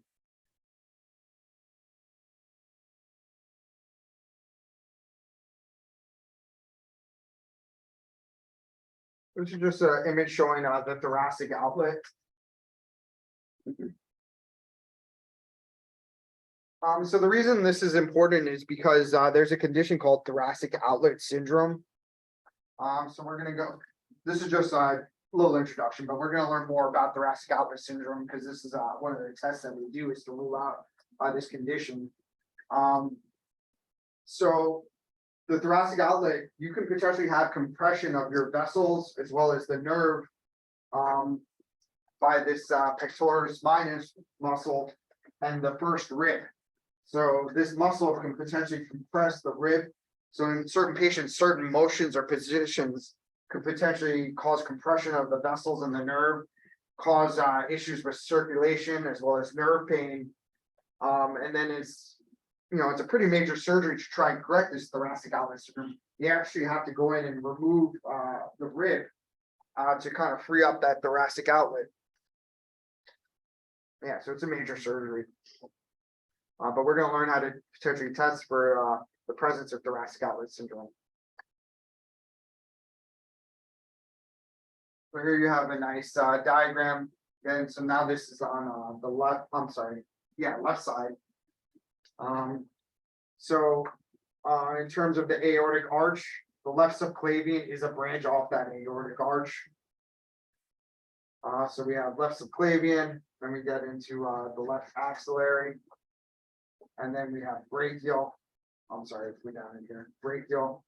This is just an image showing the thoracic outlet. So the reason this is important is because there's a condition called thoracic outlet syndrome. So we're gonna go. This is just little introduction, but we're gonna learn more about thoracic outlet syndrome, because this is one of the tests that we do is to rule out this condition. So the thoracic outlet, you can potentially have compression of your vessels as well as the nerve by this pectoralis minus muscle and the first rib. So this muscle can potentially compress the rib. So in certain patients, certain motions or positions could potentially cause compression of the vessels and the nerve, cause issues with circulation as well as nerve pain. And then it's a pretty major surgery to try and correct this thoracic outlet syndrome. You actually have to go in and remove the rib to kind of free up that thoracic outlet. Yeah, so it's a major surgery. But we're going to learn how to potentially test for the presence of thoracic outlet syndrome. So here you have a nice diagram. And so now this is on the left, left side. So in terms of the aortic arch, the left subclavian is a branch off that aortic arch. So we have left subclavian, then we get into the left axillary, and then we have brachial. I'm sorry, if we're down in here, brachial.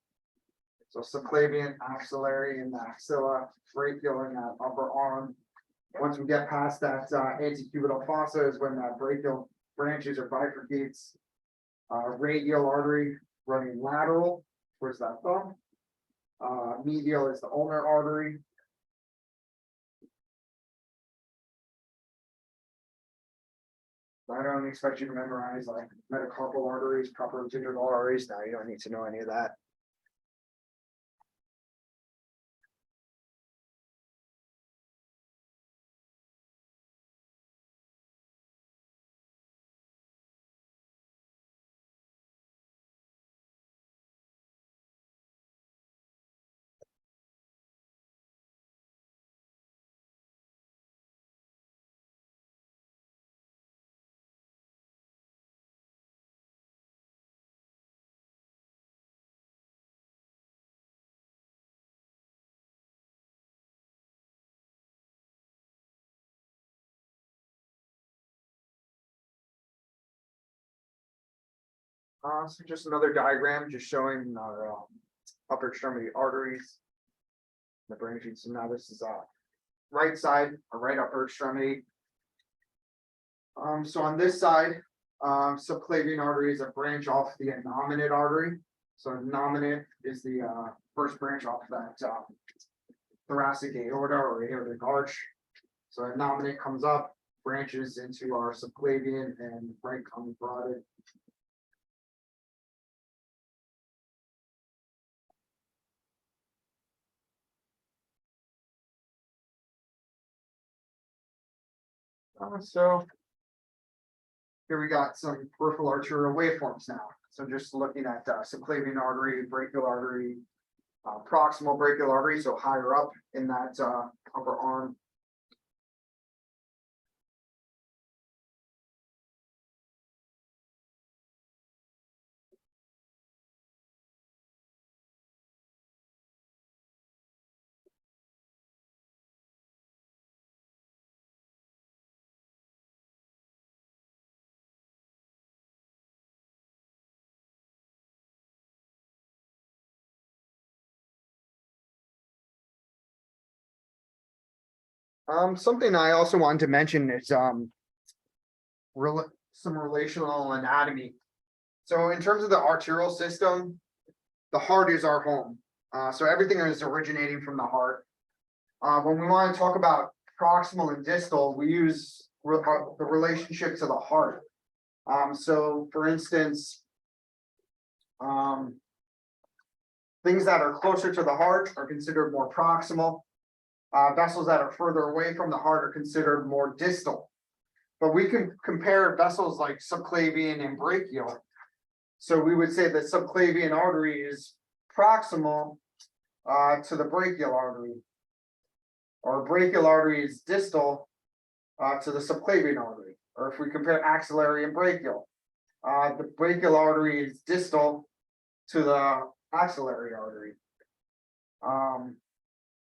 So subclavian, axillary, and the axilla, brachial in that upper arm. Once we get past that antecubital fossa is when that brachial branches or bifurcates. Radial artery running lateral towards that thumb. Medial is the ulnar artery. I don't expect you to memorize like metacarpal arteries, proper digital arteries. No, you don't need to know any of that. So just another diagram just showing our upper extremity arteries, the branching. So now this is right side or right upper extremity. So on this side, subclavian artery is a branch off the innominate artery. So innominate is the first branch off that thoracic aorta or aortic arch. So innominate comes up, branches into our subclavian, and right comes broadened. So here we got some peripheral arterial waveforms now. So just looking at subclavian artery, brachial artery, proximal brachial artery, so higher up in that upper arm. Something I also wanted to mention is some relational anatomy. So in terms of the arterial system, the heart is our home. So everything is originating from the heart. When we want to talk about proximal and distal, we use the relationship to the heart. So for instance, things that are closer to the heart are considered more proximal. Vessels that are further away from the heart are considered more distal. But we can compare vessels like subclavian and brachial. So we would say the subclavian artery is proximal to the brachial artery, or brachial artery is distal to the subclavian artery. Or if we compare axillary and brachial, the brachial artery is distal to the axillary artery.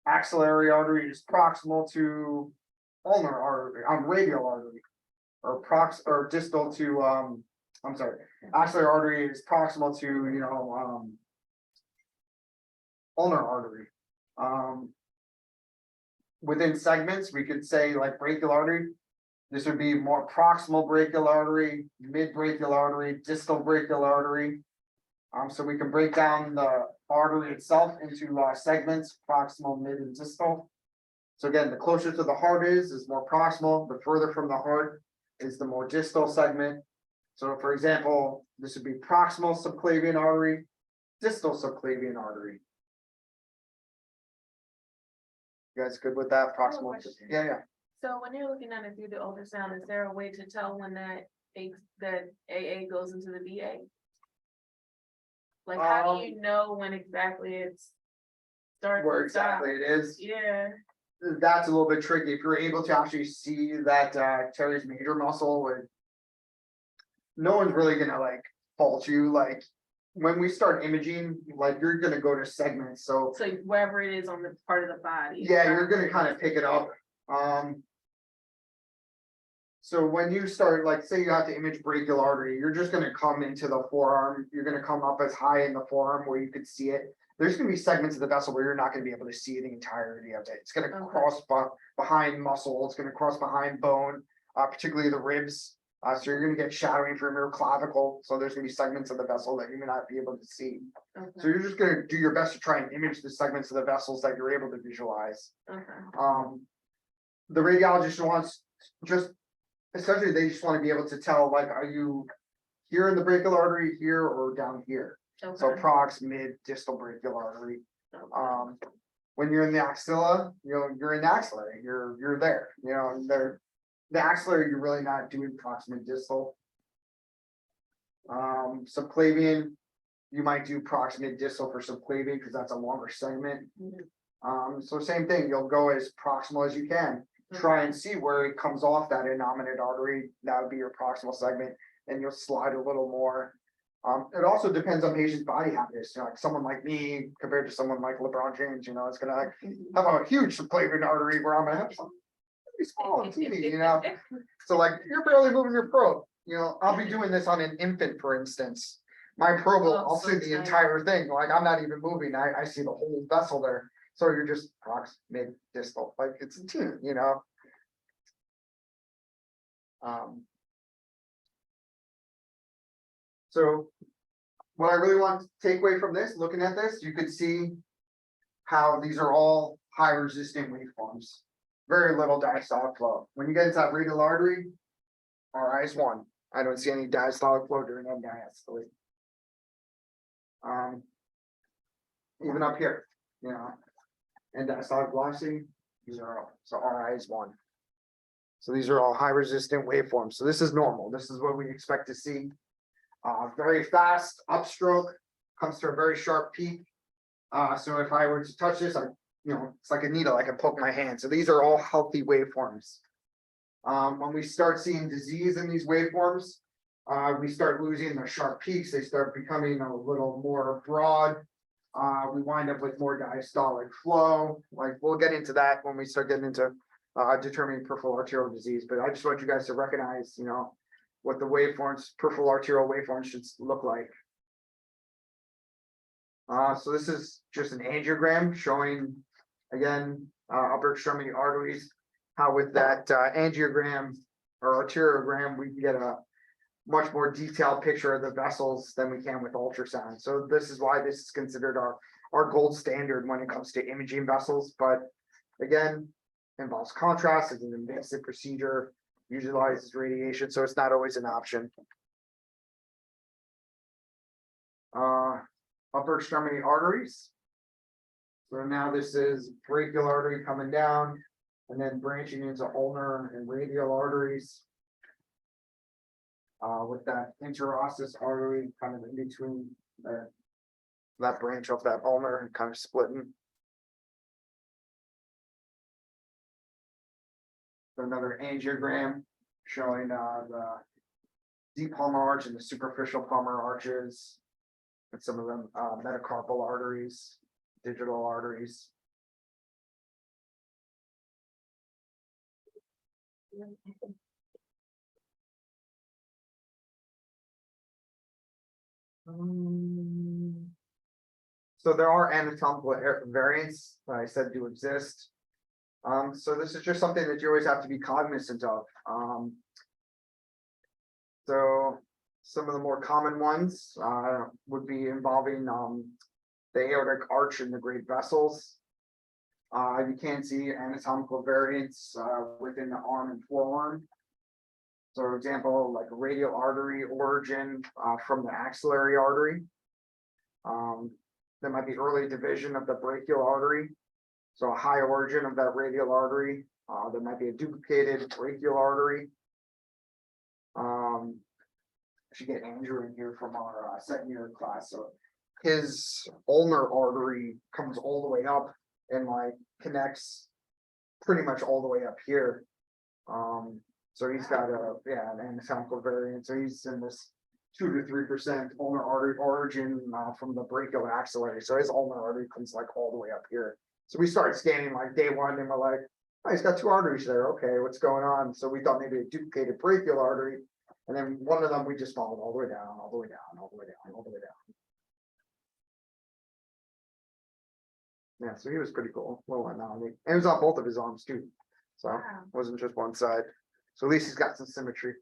axillary artery is proximal to ulnar artery, radial artery. Or distal to, I'm sorry, axillary artery is proximal to, ulnar artery. Within segments, we could say like brachial artery. This would be more proximal brachial artery, mid brachial artery, distal brachial artery. So we can break down the artery itself into segments, proximal, mid, and distal. So again, the closer to the heart is more proximal, the further from the heart is the more distal segment. So for example, this would be proximal subclavian artery, distal subclavian artery. You guys good with that? Proximal? Yeah. So when you're looking at it through the ultrasound, is there a way to tell when that AA goes into the VA? Like, how do you know when exactly it's starts? Where exactly it is? Yeah. That's a little bit tricky. If you're able to actually see that teres major muscle, no one's really gonna like fault you. Like when we start imaging, like you're gonna go to segments. So wherever it is on the part of the body. Yeah, you're gonna kind of pick it up. So when you start, like, say you have to image brachial artery, you're just gonna come into the forearm. You're gonna come up as high in the forearm where you could see it. There's gonna be segments of the vessel where you're not gonna be able to see the entirety of it. It's gonna cross behind muscle. It's gonna cross behind bone, particularly the ribs. So you're gonna get shadowing from your clavicle. So there's gonna be segments of the vessel that you may not be able to see. Okay. So you're just gonna do your best to try and image the segments of the vessels that you're able to visualize. Okay. The radiologist wants essentially they just want to be able to tell, like, are you here in the brachial artery here or down here? Okay. So prox, mid, distal brachial artery. Okay. When you're in the axilla, you're in the axillary, you're there, the axillary, you're really not doing proximate distal. Subclavian, you might do proximate distal for subclavian because that's a longer segment. So same thing, you'll go as proximal as you can. Try and see where it comes off that innominate artery. That would be your proximal segment, and you'll slide a little more. It also depends on patient's body habits. Like someone like me compared to someone like LeBron James, it's gonna have a huge subclavian artery where I'm gonna have some pretty small and teeny, So like you're barely moving your probe. I'll be doing this on an infant, for instance. My probe, I'll see the entire thing. Like I'm not even moving. I see the whole vessel there. So you're just prox, mid, distal, like it's a team, So what I really want to take away from this, looking at this, you could see how these are all high resistant waveforms. Very little diastolic flow. When you get into that radial artery, RI is 1. I don't see any diastolic flow during that diastole. Even up here, and diastolic velocity, 0. So RI is 1. So these are all high resistant waveforms. So this is normal. This is what we expect to see. Very fast upstroke comes to a very sharp peak. So if I were to touch this, it's like a needle. I can poke my hand. So these are all healthy waveforms. When we start seeing disease in these waveforms, we start losing the sharp peaks. They start becoming a little more broad. We wind up with more diastolic flow. Like we'll get into that when we start getting into determining peripheral arterial disease. But I just want you guys to recognize, what the waveforms, peripheral arterial waveforms should look like. So this is just an angiogram showing, again, upper extremity arteries. How with that angiogram or arteriogram, we can get a much more detailed picture of the vessels than we can with ultrasound. So this is why this is considered our gold standard when it comes to imaging vessels. But again, involves contrast. It's an invasive procedure, utilizes radiation, so it's not always an option. Upper extremity arteries. So now this is brachial artery coming down and then branching into ulnar and radial arteries. With that interosseous artery kind of in between that branch of that ulnar and kind of splitting. Another angiogram showing the deep palmar arch and the superficial palmar arches, and some of them metacarpal arteries, digital arteries. So there are anatomical variants that I said do exist. So this is just something that you always have to be cognizant of. So some of the more common ones would be involving the aortic arch and the great vessels. You can see anatomical variants within the arm and forearm. So for example, like a radial artery origin from the axillary artery. There might be early division of the brachial artery. So a high origin of that radial artery. There might be a duplicated brachial artery. I should get Andrew in here from our second year class. So his ulnar artery comes all the way up and like connects pretty much all the way up here. So he's got an anatomical variant. So he's in this 2 to 3% ulnar artery origin from the brachial axillary. So his ulnar artery comes like all the way up here. So we started scanning like day one and we're like, oh, he's got 2 arteries there. Okay, what's going on? So we thought maybe a duplicated brachial artery. And then one of them we just followed all the way down, all the way down, all the way down, all the way down. Yeah, so he was pretty cool. Little anomaly. And it was on both of his arms too. So it wasn't just one side. So at least he's got some symmetry.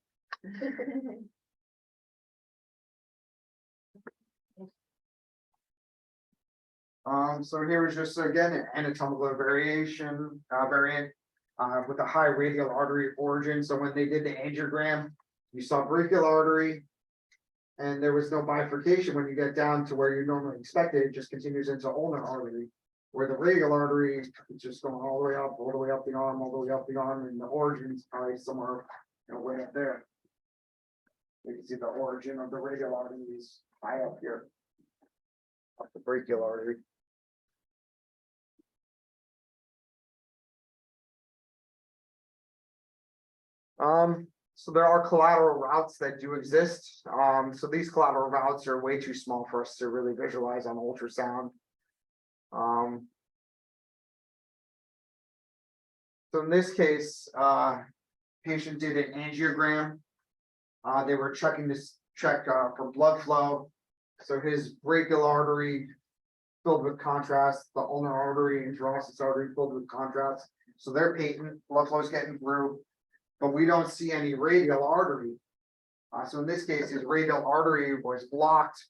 So here is just again an anatomical variant with a high radial artery origin. So when they did the angiogram, you saw brachial artery, and there was no bifurcation when you get down to where you normally expect it. It just continues into ulnar artery, where the radial artery is just going all the way up the arm, all the way up the arm, and the origin is probably somewhere, way up there. You can see the origin of the radial artery is high up here, up the brachial artery. So there are collateral routes that do exist. So these collateral routes are way too small for us to really visualize on ultrasound. So in this case, patient did an angiogram. They were checking this for blood flow. So his brachial artery filled with contrast, the ulnar artery and interossous artery filled with contrast. So they're patent, blood flow is getting through, but we don't see any radial artery. So in this case, his radial artery was blocked,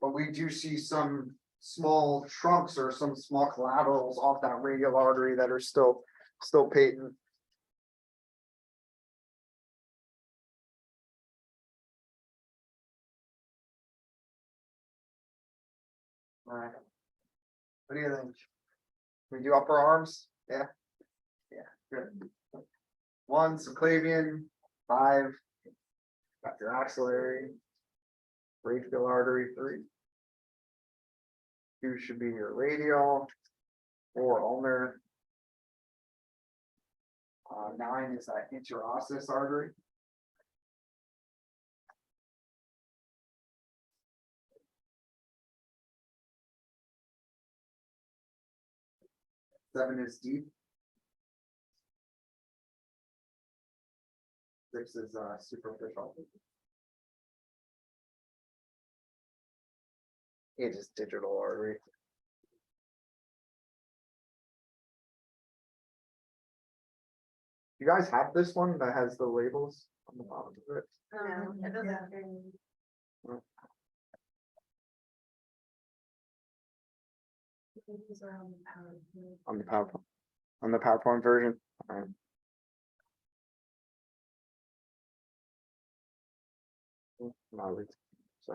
but we do see some small trunks or some small collaterals off that radial artery that are still patent. All right. What do you think? We do upper arms? Yeah. Yeah, good. 1 subclavian, 5. Got your axillary, brachial artery, 3. 2 should be your radial, 4 ulnar. 9 is that interosseous artery. 7 is deep. 6 is superficial. 8 is digital artery. You guys have this one that has the labels on the bottom of it? No, it doesn't. On the PowerPoint version. All right. No, so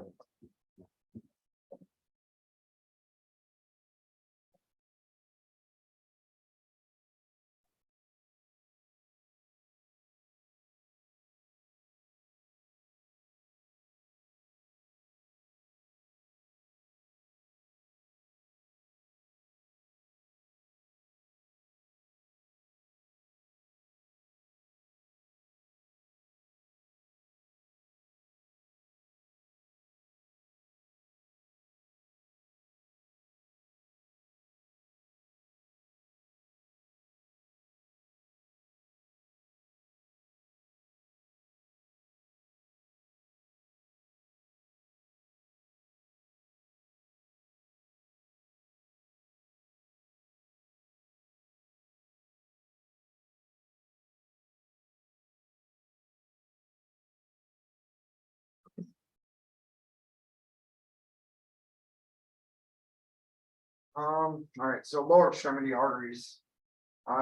All right, so lower extremity arteries.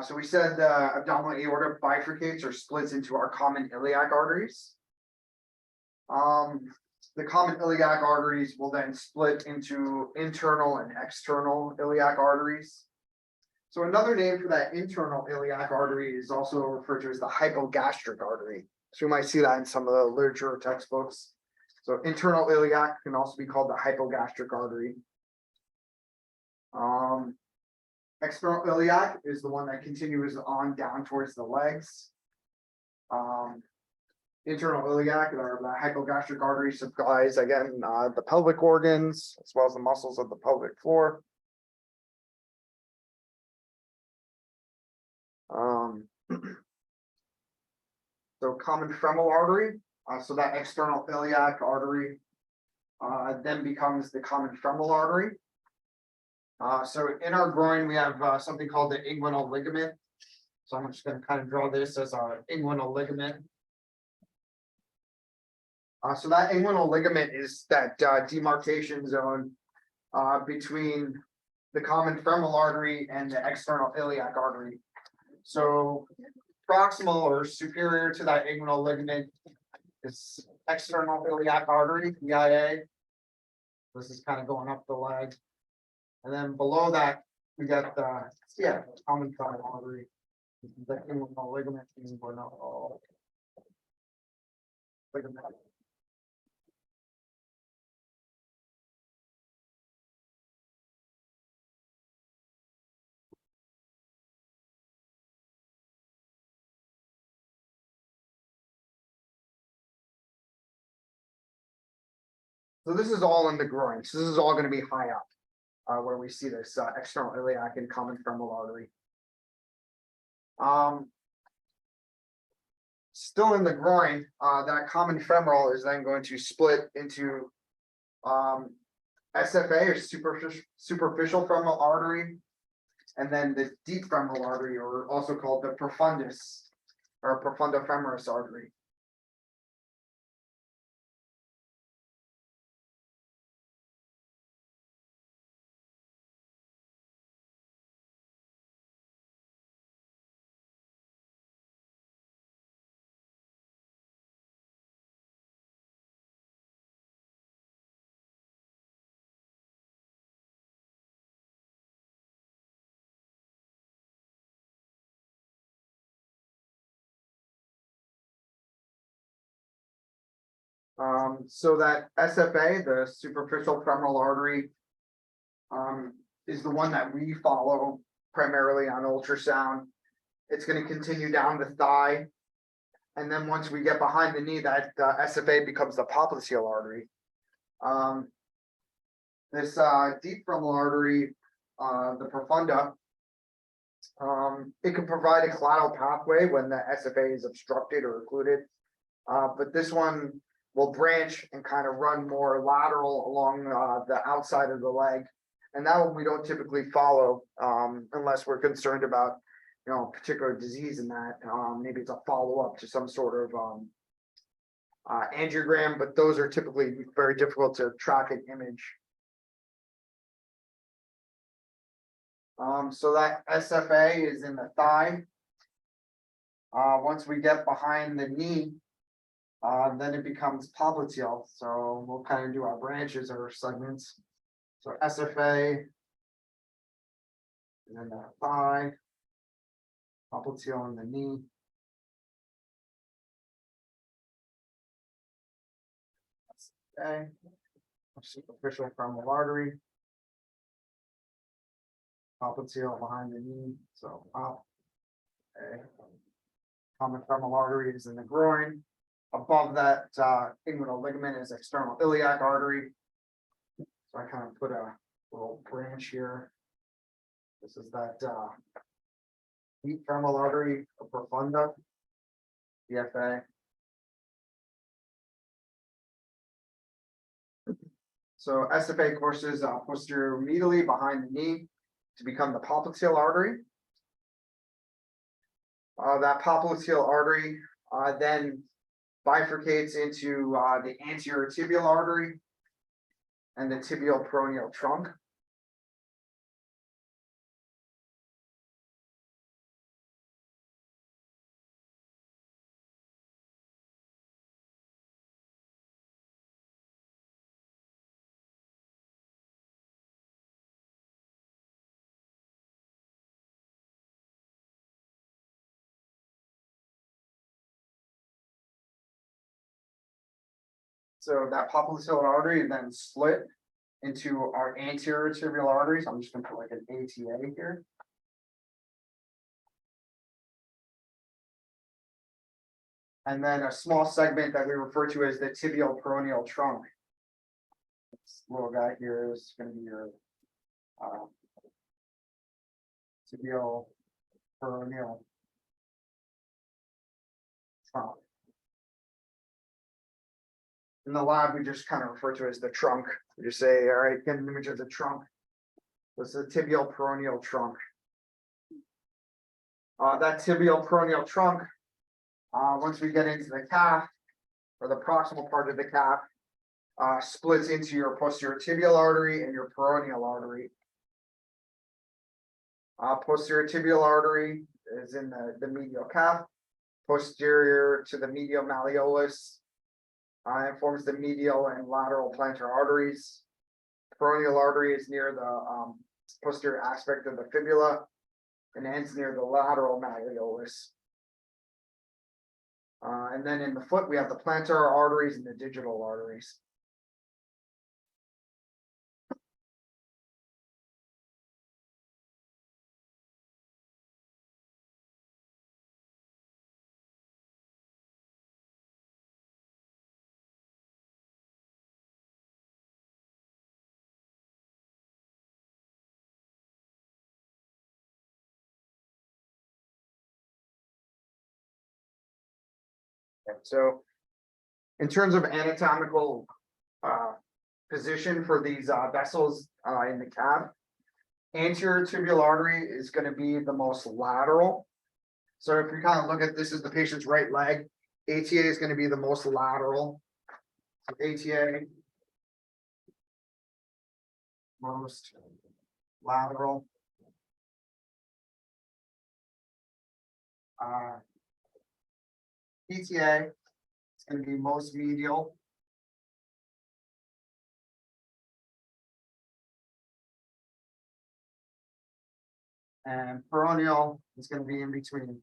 So we said the abdominal aorta bifurcates or splits into our common iliac arteries. The common iliac arteries will then split into internal and external iliac arteries. So another name for that internal iliac artery is also referred to as the hypogastric artery. So you might see that in some of the literature or textbooks. So internal iliac can also be called the hypogastric artery. External iliac is the one that continues on down towards the legs. Internal iliac or the hypogastric artery supplies again the pelvic organs as well as the muscles of the pelvic floor. So common femoral artery, so that external iliac artery then becomes the common femoral artery. So in our groin, we have something called the inguinal ligament. So I'm just going to kind of draw this as our inguinal ligament. So that inguinal ligament is that demarcation zone between the common femoral artery and the external iliac artery. So proximal or superior to that inguinal ligament is external iliac artery, EIA. This is kind of going up the leg. And then below that, we got the common femoral artery. The inguinal ligament, inguinal ligament. So this is all in the groin. So this is all going to be high up, where we see this external iliac and common femoral artery. Still in the groin, that common femoral is then going to split into SFA or superficial femoral artery, and then the deep femoral artery, or also called the profundus or profundifemoris artery. So that SFA, the superficial femoral artery, is the one that we follow primarily on ultrasound. It's going to continue down the thigh. And then once we get behind the knee, that SFA becomes the popliteal artery. This deep femoral artery, the profunda, it can provide a collateral pathway when the SFA is obstructed or occluded. But this one will branch and kind of run more lateral along the outside of the leg. And that one we don't typically follow unless we're concerned about, particular disease in that. Maybe it's a follow-up to some sort of angiogram, but those are typically very difficult to track and image. So that SFA is in the thigh. Once we get behind the knee, then it becomes popliteal. So we'll kind of do our branches or segments. So SFA, and then the thigh, popliteal in the knee. Okay. Superficial femoral artery. Popliteal behind the knee. So up. Okay. Common femoral artery is in the groin. Above that inguinal ligament is external iliac artery. So I kind of put a little branch here. This is that deep femoral artery, a profunda, DFA. So SFA courses posterior medially behind the knee to become the popliteal artery. That popliteal artery then bifurcates into the anterior tibial artery and the tibial peroneal trunk. So that popliteal artery then split into our anterior tibial arteries. I'm just gonna put like an ATA here. And then a small segment that we refer to as the tibial peroneal trunk. This little guy here is gonna be your tibial peroneal trunk. In the lab, we just kind of refer to it as the trunk. We just say, all right, get an image of the trunk. This is the tibial peroneal trunk. That tibial peroneal trunk, once we get into the calf, or the proximal part of the calf, splits into your posterior tibial artery and your peroneal artery. Posterior tibial artery is in the medial calf, posterior to the medial malleolus. It forms the medial and lateral plantar arteries. Peroneal artery is near the posterior aspect of the fibula and ends near the lateral malleolus. And then in the foot, we have the plantar arteries and the digital arteries. So in terms of anatomical position for these vessels in the calf, anterior tibial artery is going to be the most lateral. So if you kind of look at this is the patient's right leg, ATA is going to be the most lateral. So ATA, most lateral. PTA is going to be most medial. And peroneal is going to be in between.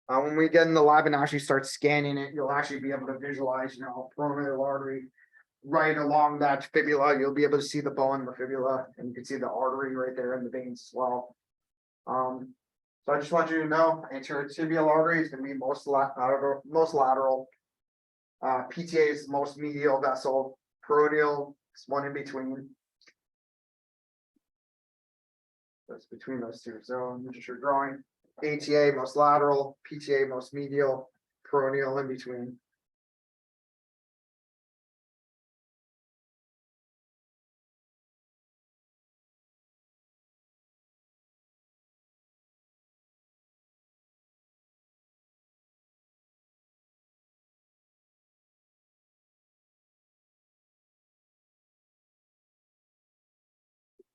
When we get in the lab and actually start scanning it, you'll actually be able to visualize, peroneal artery right along that fibula. You'll be able to see the bone in the fibula, and you can see the artery right there in the veins as well. So I just want you to know, anterior tibial artery is going to be most lateral. PTA is the most medial vessel. Peroneal is one in between. That's between those two. So just your drawing. ATA most lateral, PTA most medial, peroneal in between.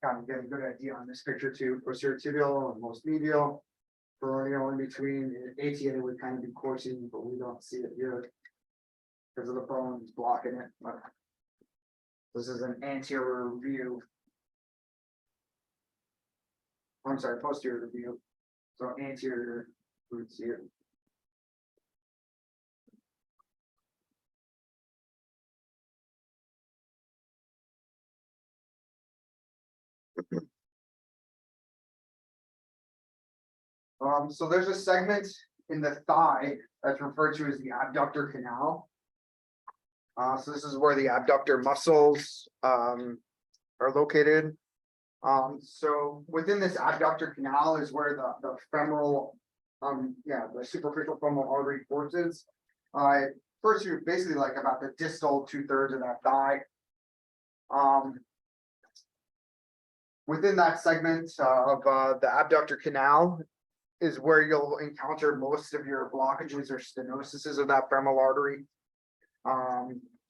Kind of get a good idea on this picture too. Posterior tibial and most medial, peroneal in between. ATA would kind of be coursing, but we don't see it here because of the bones blocking it. But this is an anterior view. I'm sorry, posterior view. So anterior roots here. So there's a segment in the thigh that's referred to as the abductor canal. So this is where the abductor muscles are located. So within this abductor canal is where the femoral, the superficial femoral artery courses. First, you're basically like about the distal 2/3 of that thigh. Within that segment of the abductor canal is where you'll encounter most of your blockages or stenoses of that femoral artery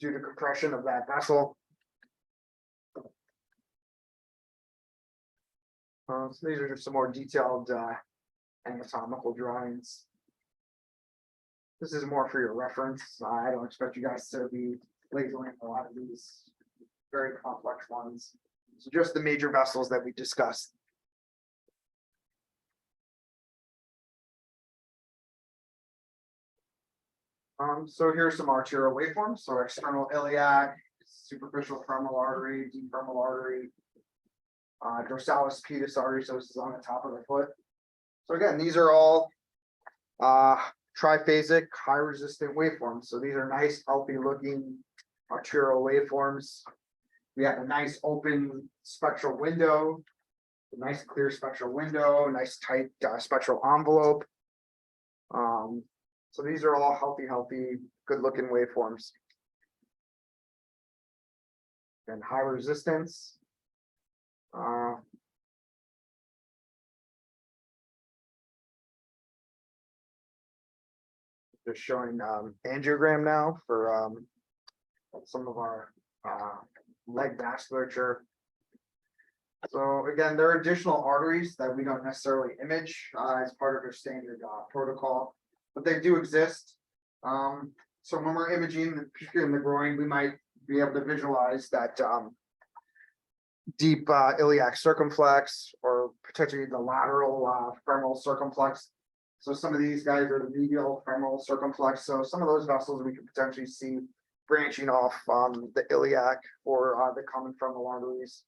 due to compression of that vessel. So these are just some more detailed anatomical drawings. This is more for your reference. I don't expect you guys to be labeling a lot of these very complex ones. So just the major vessels that we discussed. So here's some arterial waveforms. So external iliac, superficial femoral artery, deep femoral artery, dorsalis pedis artery. So this is on the top of the foot. So again, these are all triphasic, high resistant waveforms. So these are nice, healthy looking arterial waveforms. We have a nice open spectral window, a nice clear spectral window, nice tight spectral envelope. So these are all healthy, good looking waveforms. And high resistance. Just showing angiogram now for some of our leg vasculature. So again, there are additional arteries that we don't necessarily image as part of our standard protocol, but they do exist. So when we're imaging, particularly in the groin, we might be able to visualize that deep iliac circumflex or potentially the lateral femoral circumflex. So some of these guys are the medial femoral circumflex. So some of those vessels we could potentially see branching off the iliac or the common femoral arteries.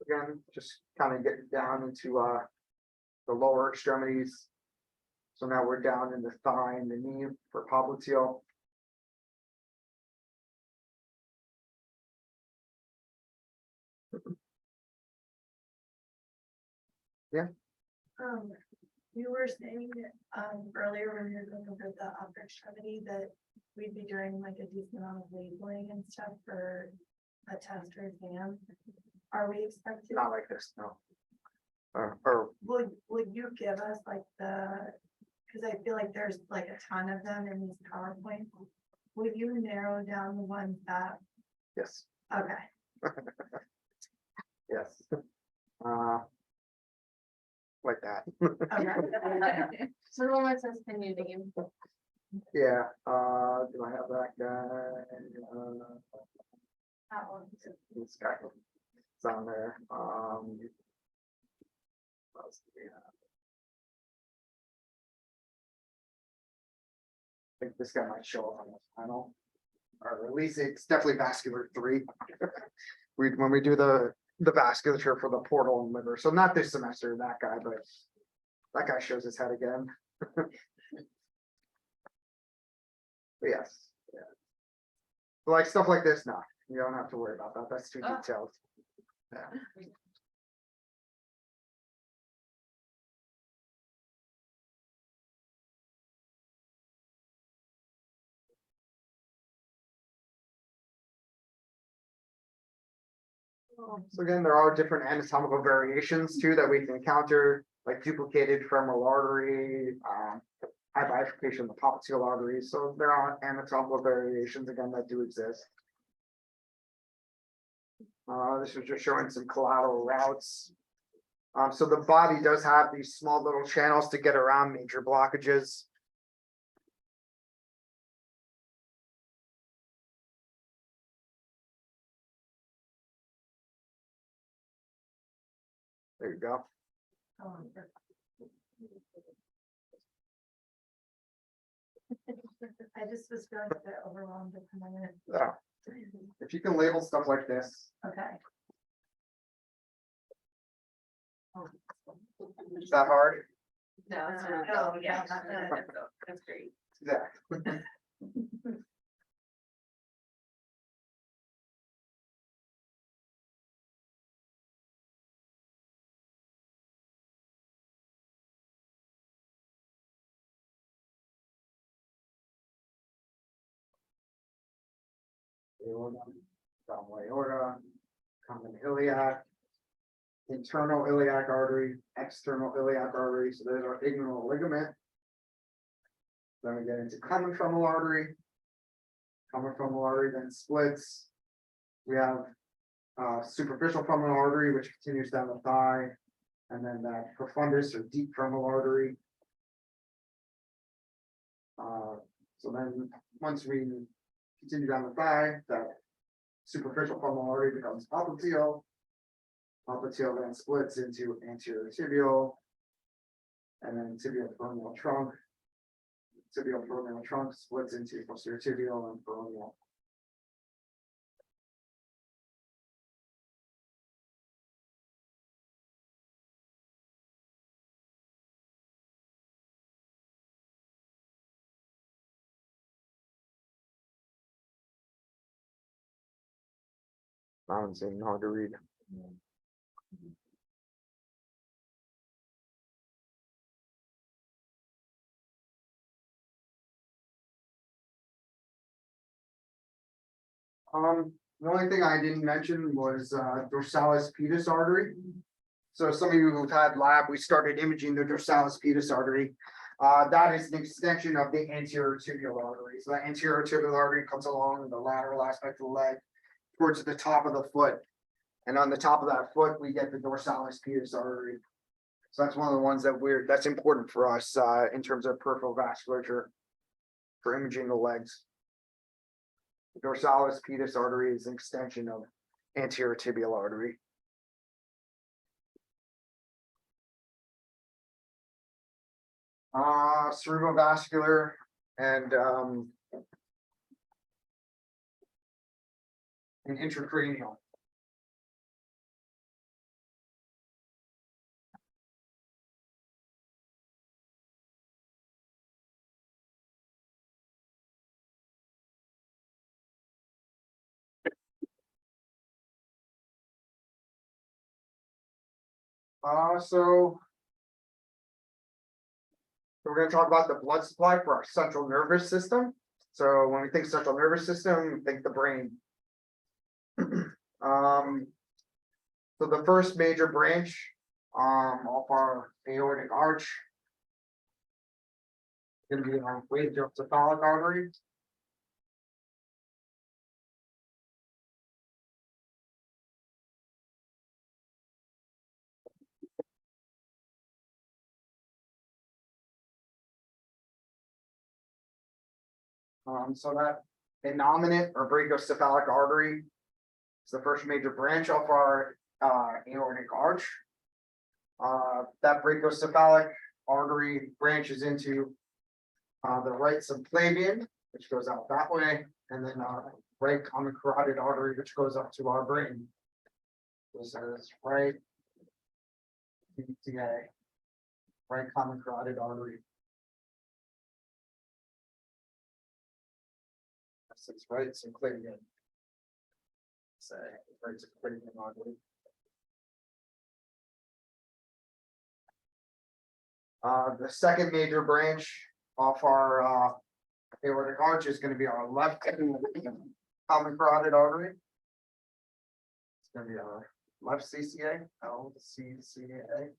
Again, just kind of getting down into the lower extremities. So now we're down in the thigh and the knee for popliteal. Yeah. You were saying earlier when you were going over the upper extremity that we'd be doing like a decent amount of labeling and stuff for a test or exam. Are we expected? Not like this, no. Or Would you give us like because I feel like there's like a ton of them in these PowerPoints. Would you narrow down the ones that? yes, Okay. yes. Like that. Okay. So the one that says, can you name? Yeah, do I have that guy? That one. This guy. It's on there. What else do we have? I think this guy might show up on the panel. Or at least it's definitely vascular 3. When we do the vasculature for the portal and liver. So not this semester, that guy, but that guy shows his head again. But yes. Yeah. Like stuff like this, no, you don't have to worry about that. That's too Oh. detailed. Yeah. So again, there are different anatomical variations too that we can encounter, like duplicated femoral artery, high bifurcation of the popliteal artery. So there are anatomical variations again that do exist. This was just showing some collateral routes. So the body does have these small little channels to get around major blockages. There you go. I just was feeling a bit overwhelmed at the moment. Yeah. If you can label stuff like this, Okay. is that hard? No, it's not. Oh, Oh, yeah, yeah. that's great. Yeah. Downward aorta, common iliac, internal iliac artery, external iliac artery. So there's our ignorant ligament. Then we get into common femoral artery. Common femoral artery then splits. We have superficial femoral artery, which continues down the thigh, and then that profundus or deep femoral artery. So then, once we continue down the thigh, that superficial femoral artery becomes popliteal. Popliteal then splits into anterior tibial. And then tibial peroneal trunk. Tibial peroneal trunk splits into posterior tibial and peroneal. Sounds even hard to read. The only thing I didn't mention was dorsalis pedis artery. So some of you who've had lab, we started imaging the dorsalis pedis artery. That is an extension of the anterior tibial artery. So the anterior tibial artery comes along the lateral aspect of the leg towards the top of the foot. And on the top of that foot, we get the dorsalis pedis artery. So that's one of the ones that's important for us in terms of peripheral vasculature for imaging the legs. The dorsalis pedis artery is an extension of anterior tibial artery. Cerebrovascular and intracranial. So we're going to talk about the blood supply for our central nervous system. So when we think central nervous system, think the brain. So the first major branch off our aortic arch is going to be our radiocephalic artery. So that innominate or brachiocephalic artery is the first major branch off our aortic arch. That brachiocephalic artery branches into the right subclavian, which goes out that way, and then right common carotid artery, which goes up to our brain. This is right CTA, right common carotid artery. It's right subclavian. Say right subclavian artery. The second major branch off our aortic arch is going to be our left common carotid artery. It's going to be our left CCA, LCCA.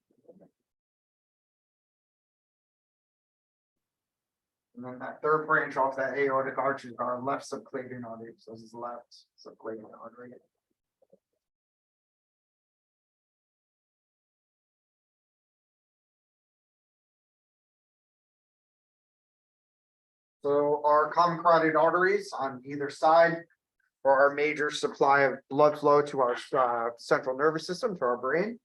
And then that third branch off that aortic arch is our left subclavian artery. So this is left subclavian artery. So our common carotid arteries on either side are our major supply of blood flow to our central nervous system, to our brain.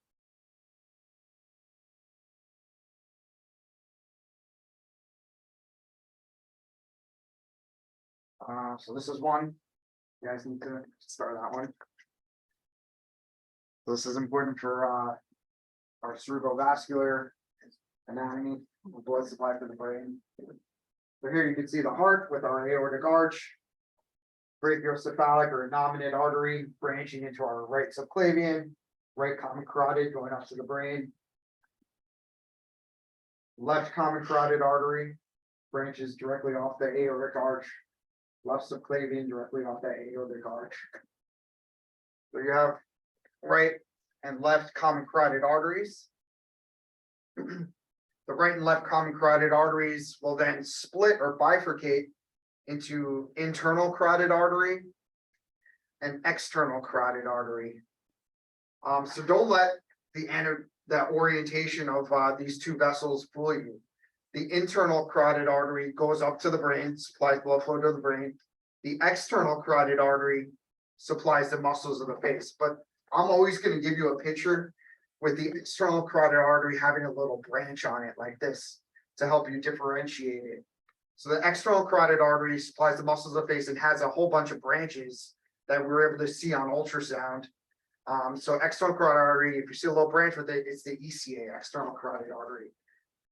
So this is one. You guys need to start that one. So this is important for our cerebrovascular anatomy, blood supply for the brain. So here you can see the heart with our aortic arch, brachiocephalic or innominate artery branching into our right subclavian, right common carotid going up to the brain. Left common carotid artery branches directly off the aortic arch, left subclavian directly off the aortic arch. So you have right and left common carotid arteries. The right and left common carotid arteries will then split or bifurcate into internal carotid artery and external carotid artery. So don't let the orientation of these two vessels fool you. The internal carotid artery goes up to the brain, supplies blood flow to the brain. The external carotid artery supplies the muscles of the face, but I'm always gonna give you a picture with the external carotid artery having a little branch on it like this to help you differentiate it. So the external carotid artery supplies the muscles of the face and has a whole bunch of branches that we were able to see on ultrasound. So external carotid artery, if you see a little branch with it, it's the ECA, external carotid artery.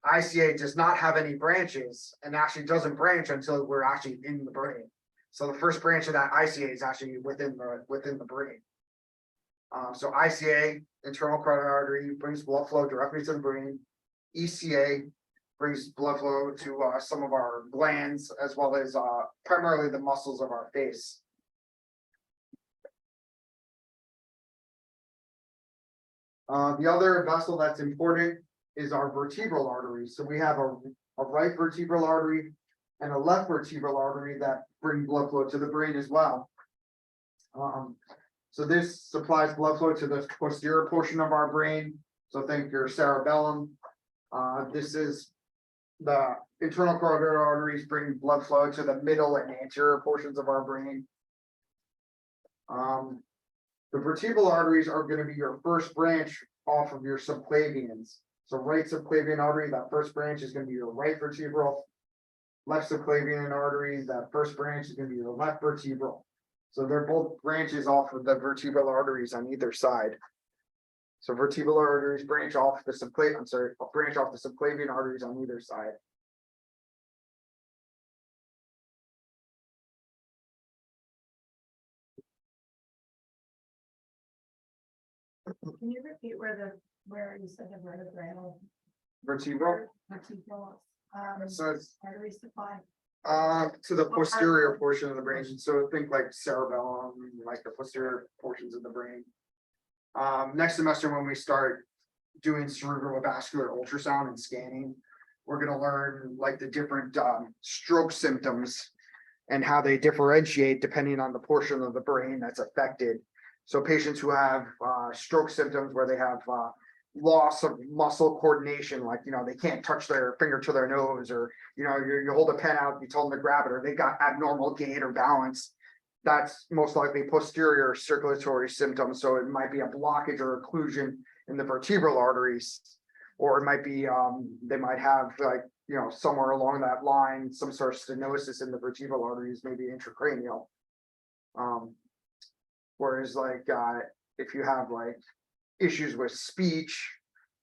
ICA does not have any branches and actually doesn't branch until we're actually in the brain. So the first branch of that ICA is actually within the brain. So ICA, internal carotid artery, brings blood flow directly to the brain. ECA brings blood flow to some of our glands as well as primarily the muscles of our face. The other vessel that's important is our vertebral artery. So we have a right vertebral artery and a left vertebral artery that bring blood flow to the brain as well. So this supplies blood flow to the posterior portion of our brain. So think your cerebellum. This is the internal carotid arteries bring blood flow to the middle and anterior portions of our brain. The vertebral arteries are going to be your first branch off of your subclavians. So right subclavian artery, that first branch is going to be your right vertebral. Left subclavian artery, that first branch is going to be your left vertebral. So they're both branches off of the vertebral arteries on either side. So vertebral arteries branch off the subclavian arteries on either side. Can you repeat where you said the vertebral? Vertebral. Vertebral, So it's artery supply. to the posterior portion of the brain. So think like cerebellum, like the posterior portions of the brain. Next semester when we start doing cerebral vascular ultrasound and scanning, we're going to learn like the different stroke symptoms and how they differentiate depending on the portion of the brain that's affected. So patients who have stroke symptoms where they have loss of muscle coordination, like, they can't touch their finger to their nose, or, you hold a pen out, you tell them to grab it, or they got abnormal gait or balance. That's most likely posterior circulatory symptoms. So it might be a blockage or occlusion in the vertebral arteries, or it might be, they might have like, somewhere along that line, some sort of stenosis in the vertebral arteries, maybe intracranial. Whereas like, if you have like issues with speech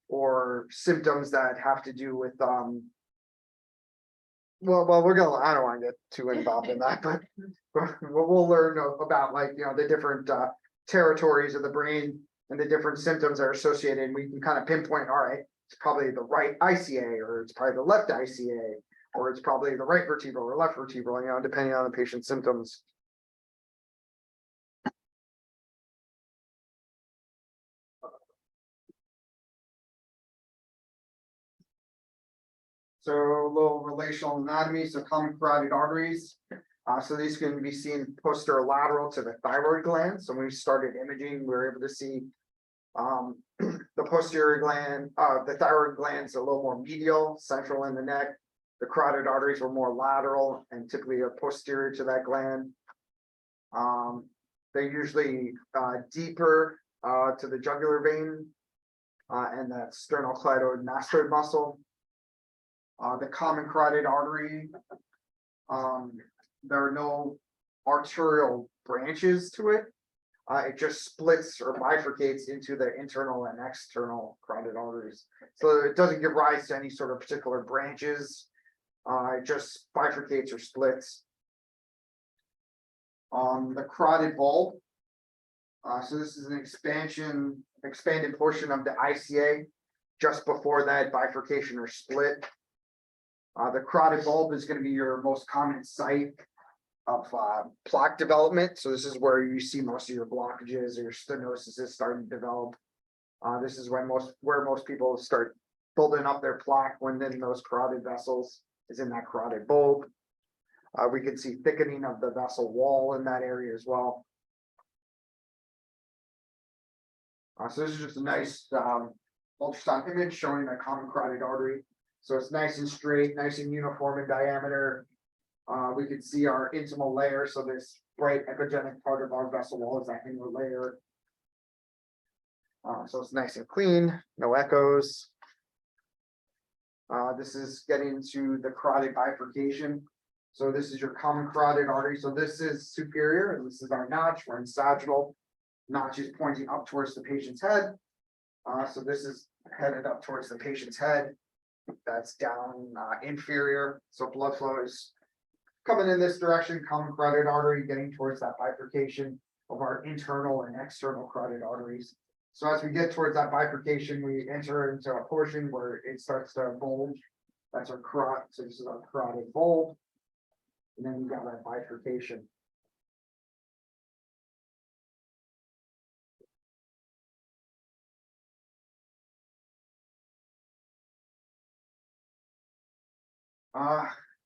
or symptoms that have to do with, well, I don't want to get too involved in that, but we'll learn about like, the different territories of the brain and the different symptoms that are associated. And we can kind of pinpoint, all right, it's probably the right ICA, or it's probably the left ICA, or it's probably the right vertebral or left vertebral, depending on the patient's symptoms. So a little relational anatomy, so common carotid arteries. So these can be seen posterolateral to the thyroid gland. So when we started imaging, we were able to see the posterior gland, the thyroid gland's a little more medial, central in the neck. The carotid arteries were more lateral and typically are posterior to that gland. They're usually deeper to the jugular vein and that sternocleidomastoid muscle. The common carotid artery, there are no arterial branches to it. It just splits or bifurcates into the internal and external carotid arteries. So it doesn't give rise to any sort of particular branches. It just bifurcates or splits. The carotid bulb. So this is an expanded portion of the ICA just before that bifurcation or split. The carotid bulb is going to be your most common site of plaque development. So this is where you see most of your blockages or your stenosis is starting to develop. This is where most people start building up their plaque within those carotid vessels, is in that carotid bulb. We can see thickening of the vessel wall in that area as well. So this is just a nice ultrasound image showing a common carotid artery. So it's nice and straight, nice and uniform in diameter. We can see our intimal layer, so this bright echogenic part of our vessel wall is that inner layer. So it's nice and clean, no echoes. This is getting to the carotid bifurcation. So this is your common carotid artery. So this is superior, and this is our notch. We're in sagittal. Notch is pointing up towards the patient's head. So this is headed up towards the patient's head. That's down inferior. So blood flow is coming in this direction. Common carotid artery getting towards that bifurcation of our internal and external carotid arteries. So as we get towards that bifurcation, we enter into a portion where it starts to bulge. That's our carotid. So this is our carotid bulb. And then we got that bifurcation.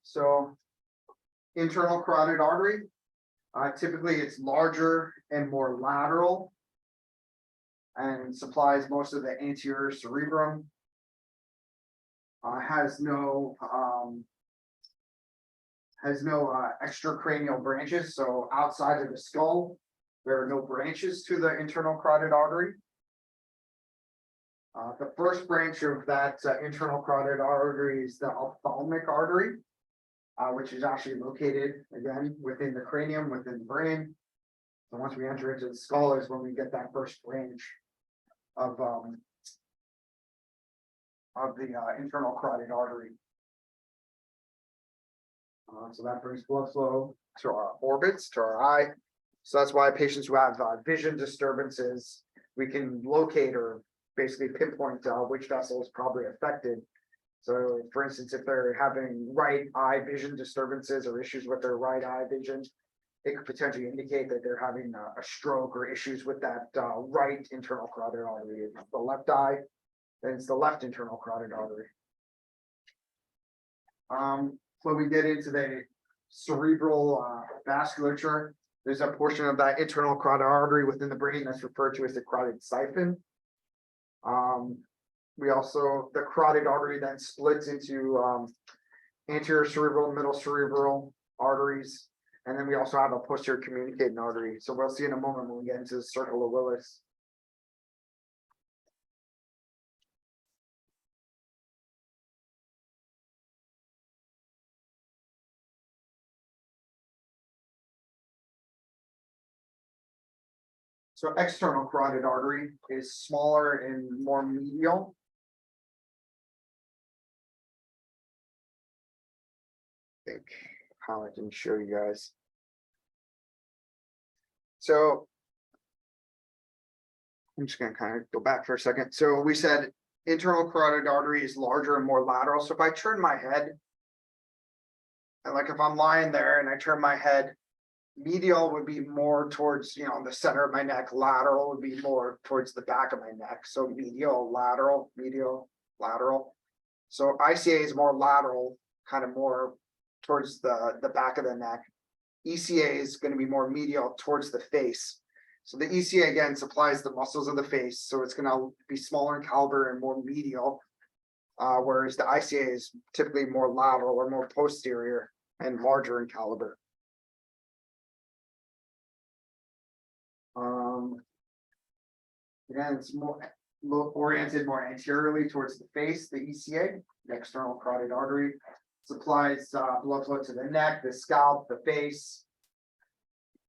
So internal carotid artery, typically it's larger and more lateral and supplies most of the anterior cerebrum. Has no extracranial branches, so outside of the skull, there are no branches to the internal carotid artery. The first branch of that internal carotid artery is the ophthalmic artery, which is actually located again within the cranium, within the brain. So once we enter into the skull is when we get that first branch of the internal carotid artery. So that brings blood flow to our orbits, to our eye. So that's why patients who have vision disturbances, we can locate or basically pinpoint which vessel is probably affected. So for instance, if they're having right eye vision disturbances or issues with their right eye vision, it could potentially indicate that they're having a stroke or issues with that right internal carotid artery. If the left eye, then it's the left internal carotid artery. When we get into the cerebral vasculature, there's a portion of that internal carotid artery within the brain that's referred to as the carotid siphon. The carotid artery then splits into anterior cerebral, middle cerebral arteries. And then we also have a posterior communicating artery. So we'll see in a moment when we get into the circle of Willis. So external carotid artery is smaller and more medial. I think how I can show you guys. So I'm just going to kind of go back for a second. So we said internal carotid artery is larger and more lateral. So if I turn my head, and like if I'm lying there and I turn my head, medial would be more towards, the center of my neck. Lateral would be more towards the back of my neck. So medial, lateral. So ICA is more lateral, kind of more towards the back of the neck. ECA is going to be more medial towards the face. So the ECA again supplies the muscles of the face. So it's going to be smaller in caliber and more medial. Whereas the ICA is typically more lateral or more posterior and larger in caliber. Again, it's more oriented more anteriorly towards the face. The ECA, the external carotid artery, supplies blood flow to the neck, the scalp, the face.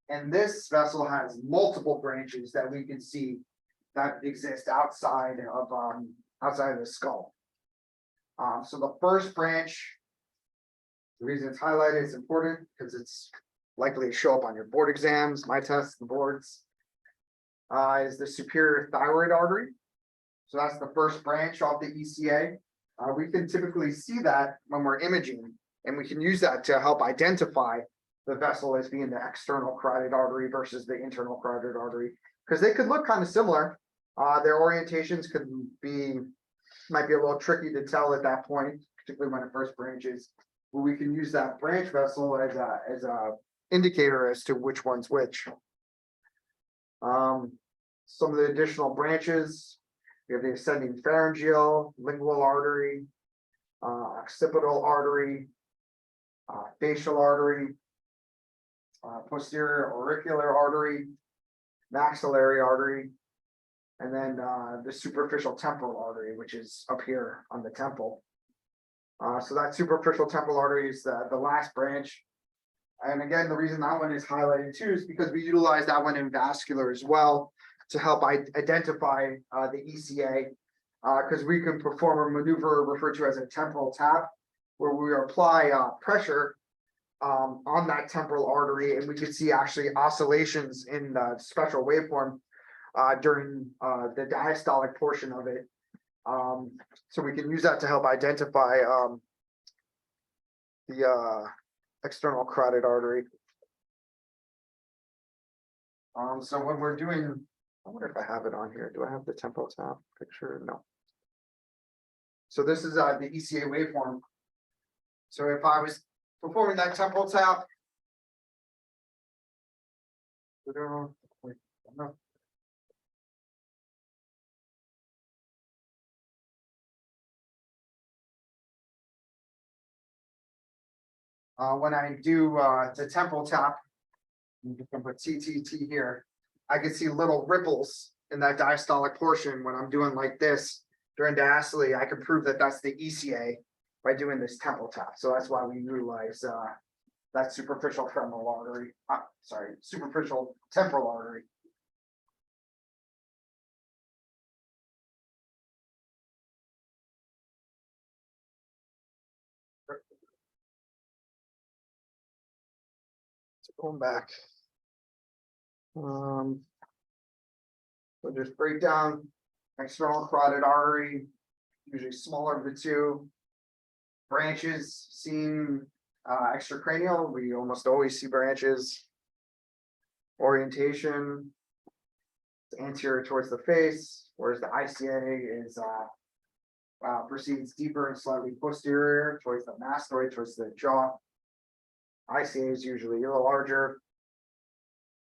And this vessel has multiple branches that we can see that exist outside of the skull. So the first branch, the reason it's highlighted is important because it's likely to show up on your board exams, my tests, the boards. Is the superior thyroid artery. So that's the first branch off the ECA. We can typically see that when we're imaging, and we can use that to help identify the vessel as being the external carotid artery versus the internal carotid artery, because they could look kind of similar. Their orientations might be a little tricky to tell at that point, particularly when it first branches. But we can use that branch vessel as a indicator as to which one's which. Some of the additional branches, we have the ascending pharyngeal, lingual artery, occipital artery, facial artery, posterior auricular artery, maxillary artery, and then the superficial temporal artery, which is up here on the temple. So that superficial temporal artery is the last branch. And again, the reason that one is highlighted too is because we utilize that one in vascular as well to help identify the ECA, because we can perform a maneuver referred to as a temporal tap, where we apply pressure on that temporal artery, and we can see actually oscillations in the special waveform during the diastolic portion of it. So we can use that to help identify the external carotid artery. So when we're doing, I wonder if I have it on here. Do I have the temporal tap picture? No. So this is the ECA waveform. So if I was performing that temporal tap, when I do the temporal tap, you can put TTT here, I can see little ripples in that diastolic portion when I'm doing like this during diastole. I can prove that that's the ECA by doing this temporal tap. So that's why we utilize that superficial femoral artery. Superficial temporal artery. So going back. So just break down external carotid artery, usually smaller of the two. Branches seen extracranial, we almost always see branches. Orientation, it's anterior towards the face, whereas the ICA is proceeds deeper and slightly posterior towards the mastoid, towards the jaw. ICA is usually a little larger.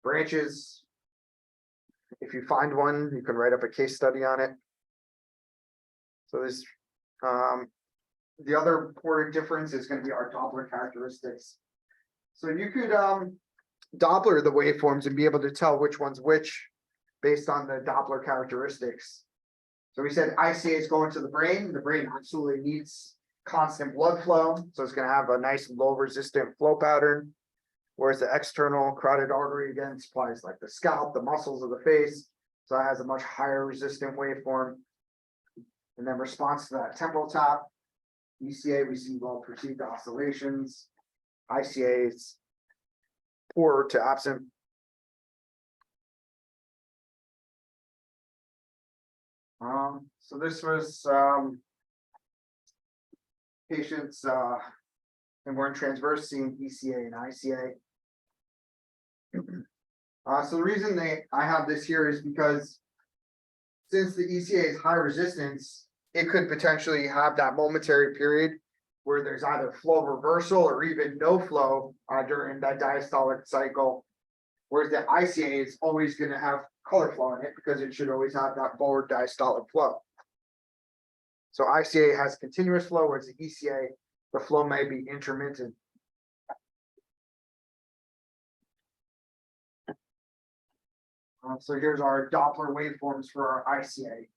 Branches, if you find one, you can write up a case study on it. So this, the other important difference is going to be our Doppler characteristics. So you could Doppler the waveforms and be able to tell which one's which based on the Doppler characteristics. So we said ICA is going to the brain. The brain absolutely needs constant blood flow, so it's going to have a nice low resistant flow pattern. Whereas the external carotid artery again supplies like the scalp, the muscles of the face, so it has a much higher resistant waveform. And then response to that temporal tap, ECA, we see well perceived oscillations. ICA is poor to absent. So this was patients and we're in transverse seeing ECA and ICA. So the reason I have this here is because since the ECA is high resistance, it could potentially have that momentary period where there's either flow reversal or even no flow during that diastolic cycle. Whereas the ICA is always going to have color flow in it because it should always have that forward diastolic flow. So ICA has continuous flow, whereas the ECA, the flow may be intermittent. So here's our Doppler waveforms for our ICA.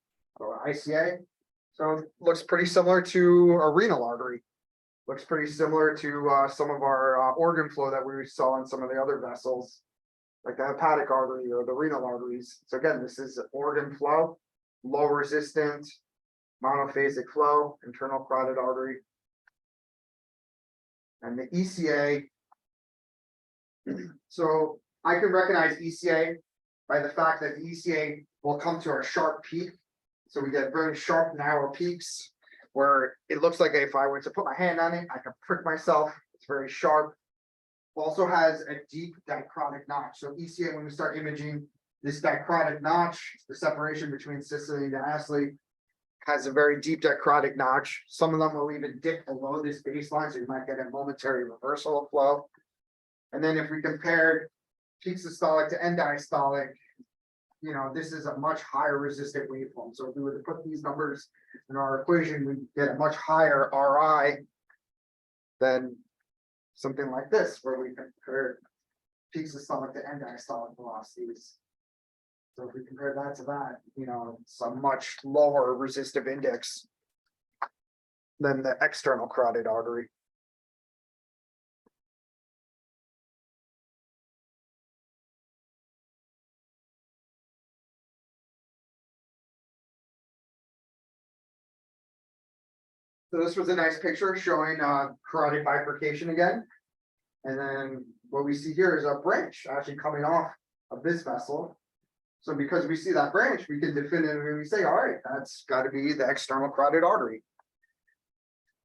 So it looks pretty similar to a renal artery. Looks pretty similar to some of our organ flow that we saw in some of the other vessels, like the hepatic artery or the renal arteries. So again, this is organ flow, low resistant, monophasic flow, internal carotid artery. And the ECA, so I can recognize ECA by the fact that the ECA will come to a sharp peak. So we get very sharp, narrow peaks where it looks like if I were to put my hand on it, I can prick myself. It's very sharp. Also has a deep dicrotic notch. So ECA, when we start imaging this dicrotic notch, the separation between systole and diastole, has a very deep dicrotic notch. Some of them will even dip below this baseline, so you might get a momentary reversal of flow. And then if we compared peak systolic to end diastolic, you know, this is a much higher resistant waveform. So if we were to put these numbers in our equation, we get a much higher RI than something like this, where we compare peak systolic to end diastolic velocities. So if we compare that to that, you know, it's a much lower resistive index than the external carotid artery. So this was a nice picture showing carotid bifurcation again. And then what we see here is a branch actually coming off of this vessel. So because we see that branch, we can definitively say, all right, that's got to be the external carotid artery.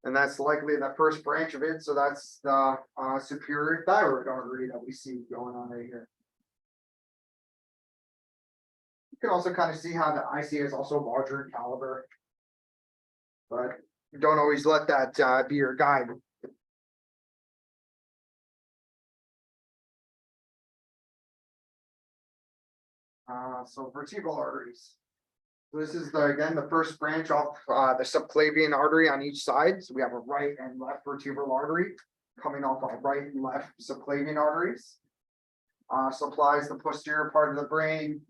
And that's likely the first branch of it. So that's the superior thyroid artery that we see going on right here. You can also kind of see how the ICA is also larger in caliber. But don't always let that be your guide. So vertebral arteries. So this is again the first branch off the subclavian artery on each side. So we have a right and left vertebral artery coming off our right and left subclavian arteries. Supplies the posterior part of the brain,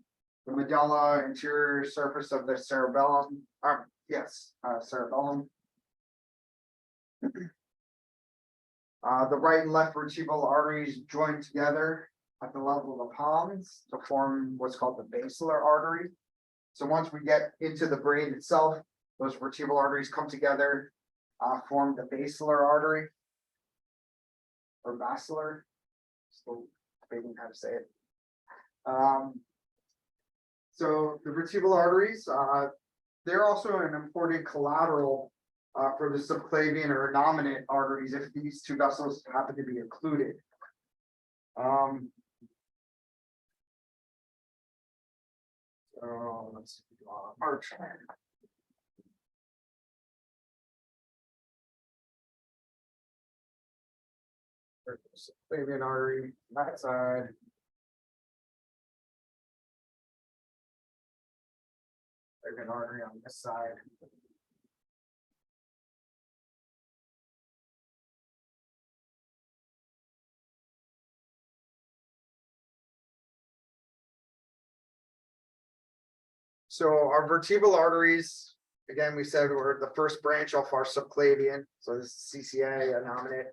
the medulla, anterior surface of the cerebellum. Cerebellum. The right and left vertebral arteries join together at the level of the palms to form what's called the basilar artery. So once we get into the brain itself, those vertebral arteries come together, form the basilar artery or vascular. Still debating how to say it. So the vertebral arteries, they're also an important collateral for the subclavian or innominate arteries if these two vessels happen to be occluded. So let's see, arch. Subclavian artery, that side. Subclavian artery on this side. So our vertebral arteries, again, we said were the first branch off our subclavian. So this is CCA, innominate,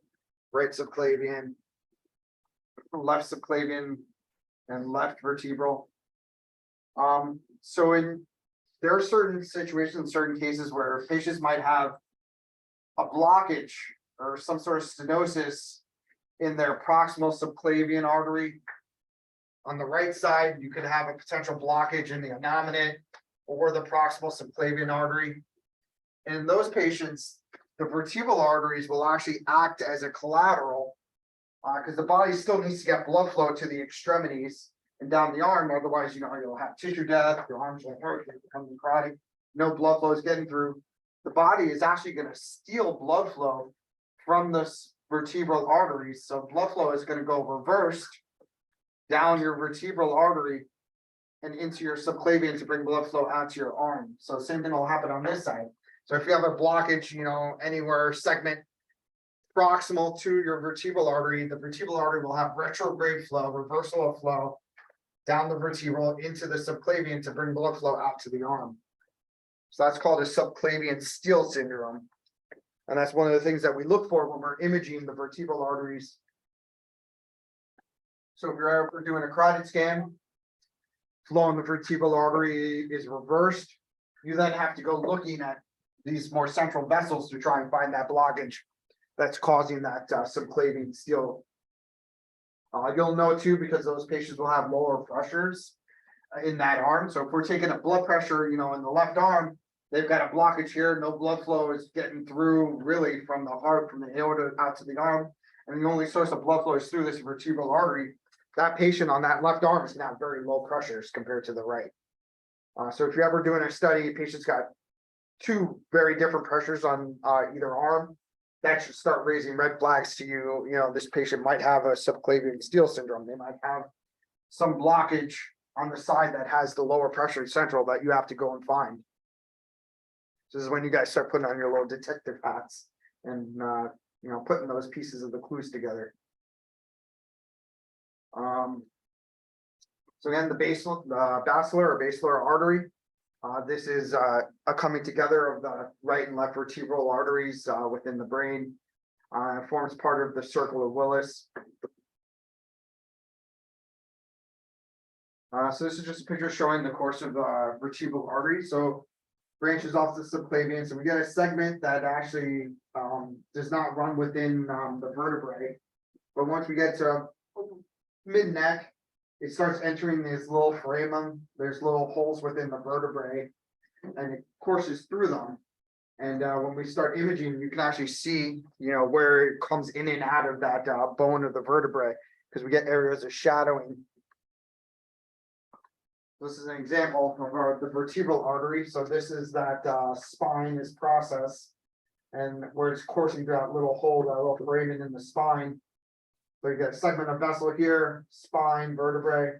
right subclavian, left subclavian, and left vertebral. There are certain situations, certain cases where patients might have a blockage or some sort of stenosis in their proximal subclavian artery. On the right side, you could have a potential blockage in the innominate or the proximal subclavian artery. And in those patients, the vertebral arteries will actually act as a collateral because the body still needs to get blood flow to the extremities and down the arm. Otherwise, you know, you'll have tissue death, your arms will hurt, you'll become necrotic, no blood flow is getting through. The body is actually going to steal blood flow from the vertebral arteries. So blood flow is going to go reversed down your vertebral artery and into your subclavian to bring blood flow out to your arm. So same thing will happen on this side. So if you have a blockage, you know, anywhere segment proximal to your vertebral artery, the vertebral artery will have retrograde flow, reversal of flow down the vertebral into the subclavian to bring blood flow out to the arm. So that's called a subclavian steal syndrome. And that's one of the things that we look for when we're imaging the vertebral arteries. So if you're ever doing a carotid scan, flow in the vertebral artery is reversed. You then have to go looking at these more central vessels to try and find that blockage that's causing that subclavian steal. You'll know too, because those patients will have lower pressures in that arm. So if we're taking a blood pressure, you know, in the left arm, they've got a blockage here, no blood flow is getting through really from the heart, from the aorta out to the arm. And the only source of blood flow is through this vertebral artery. That patient on that left arm is going to have very low pressures compared to the right. So if you're ever doing a study, patient's got two very different pressures on either arm, that should start raising red flags to you. You know, this patient might have a subclavian steal syndrome. They might have some blockage on the side that has the lower pressure central that you have to go and find. This is when you guys start putting on your little detective hats and, you know, putting those pieces of the clues together. So again, the basilar or basilar artery. This is a coming together of the right and left vertebral arteries within the brain. It forms part of the circle of Willis. So this is just a picture showing the course of the vertebral artery. So branches off the subclavian. So we get a segment that actually does not run within the vertebrae. But once we get to mid neck, it starts entering this little foramen. There's little holes within the vertebrae, and it courses through them. And when we start imaging, you can actually see, you know, where it comes in and out of that bone of the vertebrae, because we get areas of shadowing. This is an example of the vertebral artery. So this is that spine is process, and where it's coursing through that little hole, that little foramen in the spine. So you get a segment of vessel here, spine, vertebrae,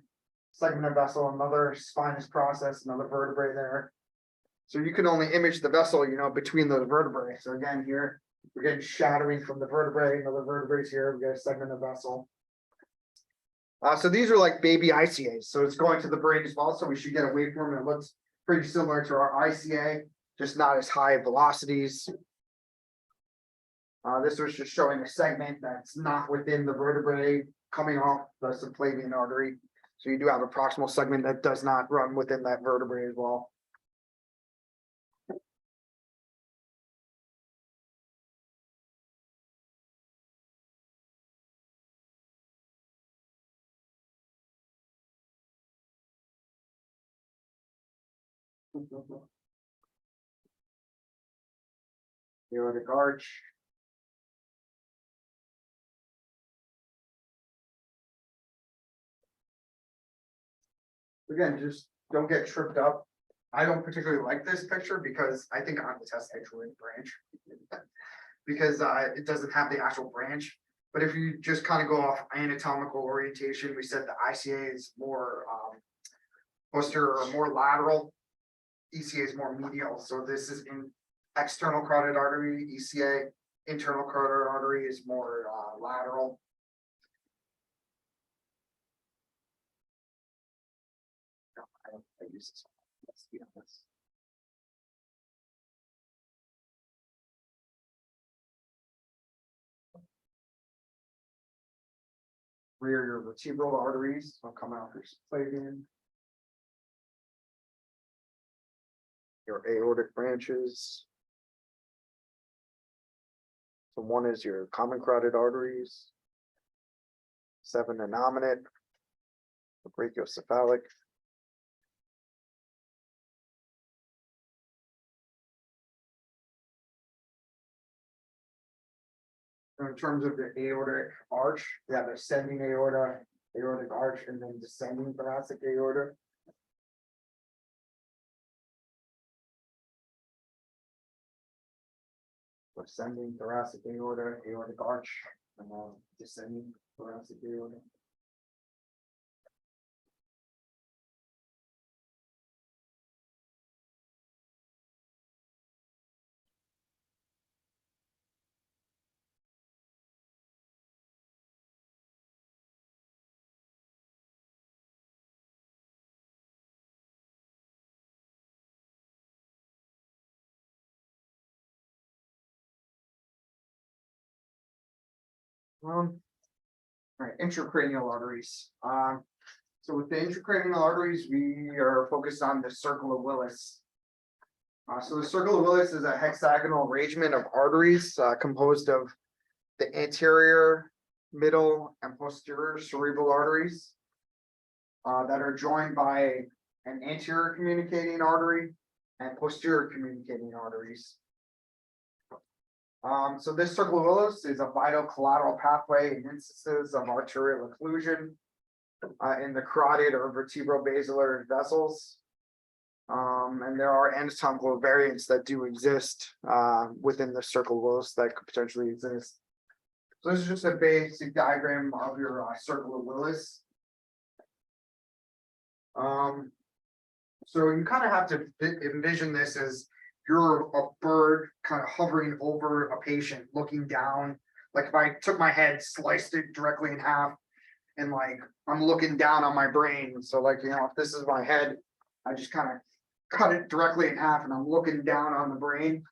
segment of vessel, another spinous process, another vertebrae there. So you can only image the vessel, you know, between those vertebrae. So again, here, we're getting shadowing from the vertebrae, another vertebrae here, we get a segment of vessel. So these are like baby ICAs. So it's going to the brain as well. So we should get a waveform that looks pretty similar to our ICA, just not as high velocities. This was just showing a segment that's not within the vertebrae coming off the subclavian artery. So you do have a proximal segment that does not run within that vertebrae as well. Aortic arch. Again, just don't get tripped up. I don't particularly like this picture because I think on the test actually branch. Because it doesn't have the actual branch. But if you just kind of go off anatomical orientation, we said the ICA is more posterior or more lateral. ECA is more medial. So this is in external carotid artery, ECA, internal carotid artery is more lateral. No, I use this one. Let's be honest. Rear your vertebral arteries will come out your subclavian. Your aortic branches. So one is your common carotid arteries. 7 innominate. The brachiocephalic. In terms of the aortic arch, you have ascending aorta, aortic arch, and then descending thoracic aorta. Ascending thoracic aorta, aortic arch, and then descending thoracic aorta. All right, intracranial arteries. So with the intracranial arteries, we are focused on the circle of Willis. So the circle of Willis is a hexagonal arrangement of arteries composed of the anterior, middle, and posterior cerebral arteries that are joined by an anterior communicating artery and posterior communicating arteries. So this circle of Willis is a vital collateral pathway in instances of arterial occlusion in the carotid or vertebrobasilar vessels. And there are anatomical variants that do exist within the circle of Willis that could potentially exist. So this is just a basic diagram of your circle of Willis. So you kind of have to envision this as you're a bird kind of hovering over a patient, looking down. Like if I took my head, sliced it directly in half, and like I'm looking down on my brain. So like, you know, if this is my head, I just kind of cut it directly in half and I'm looking down on the brain.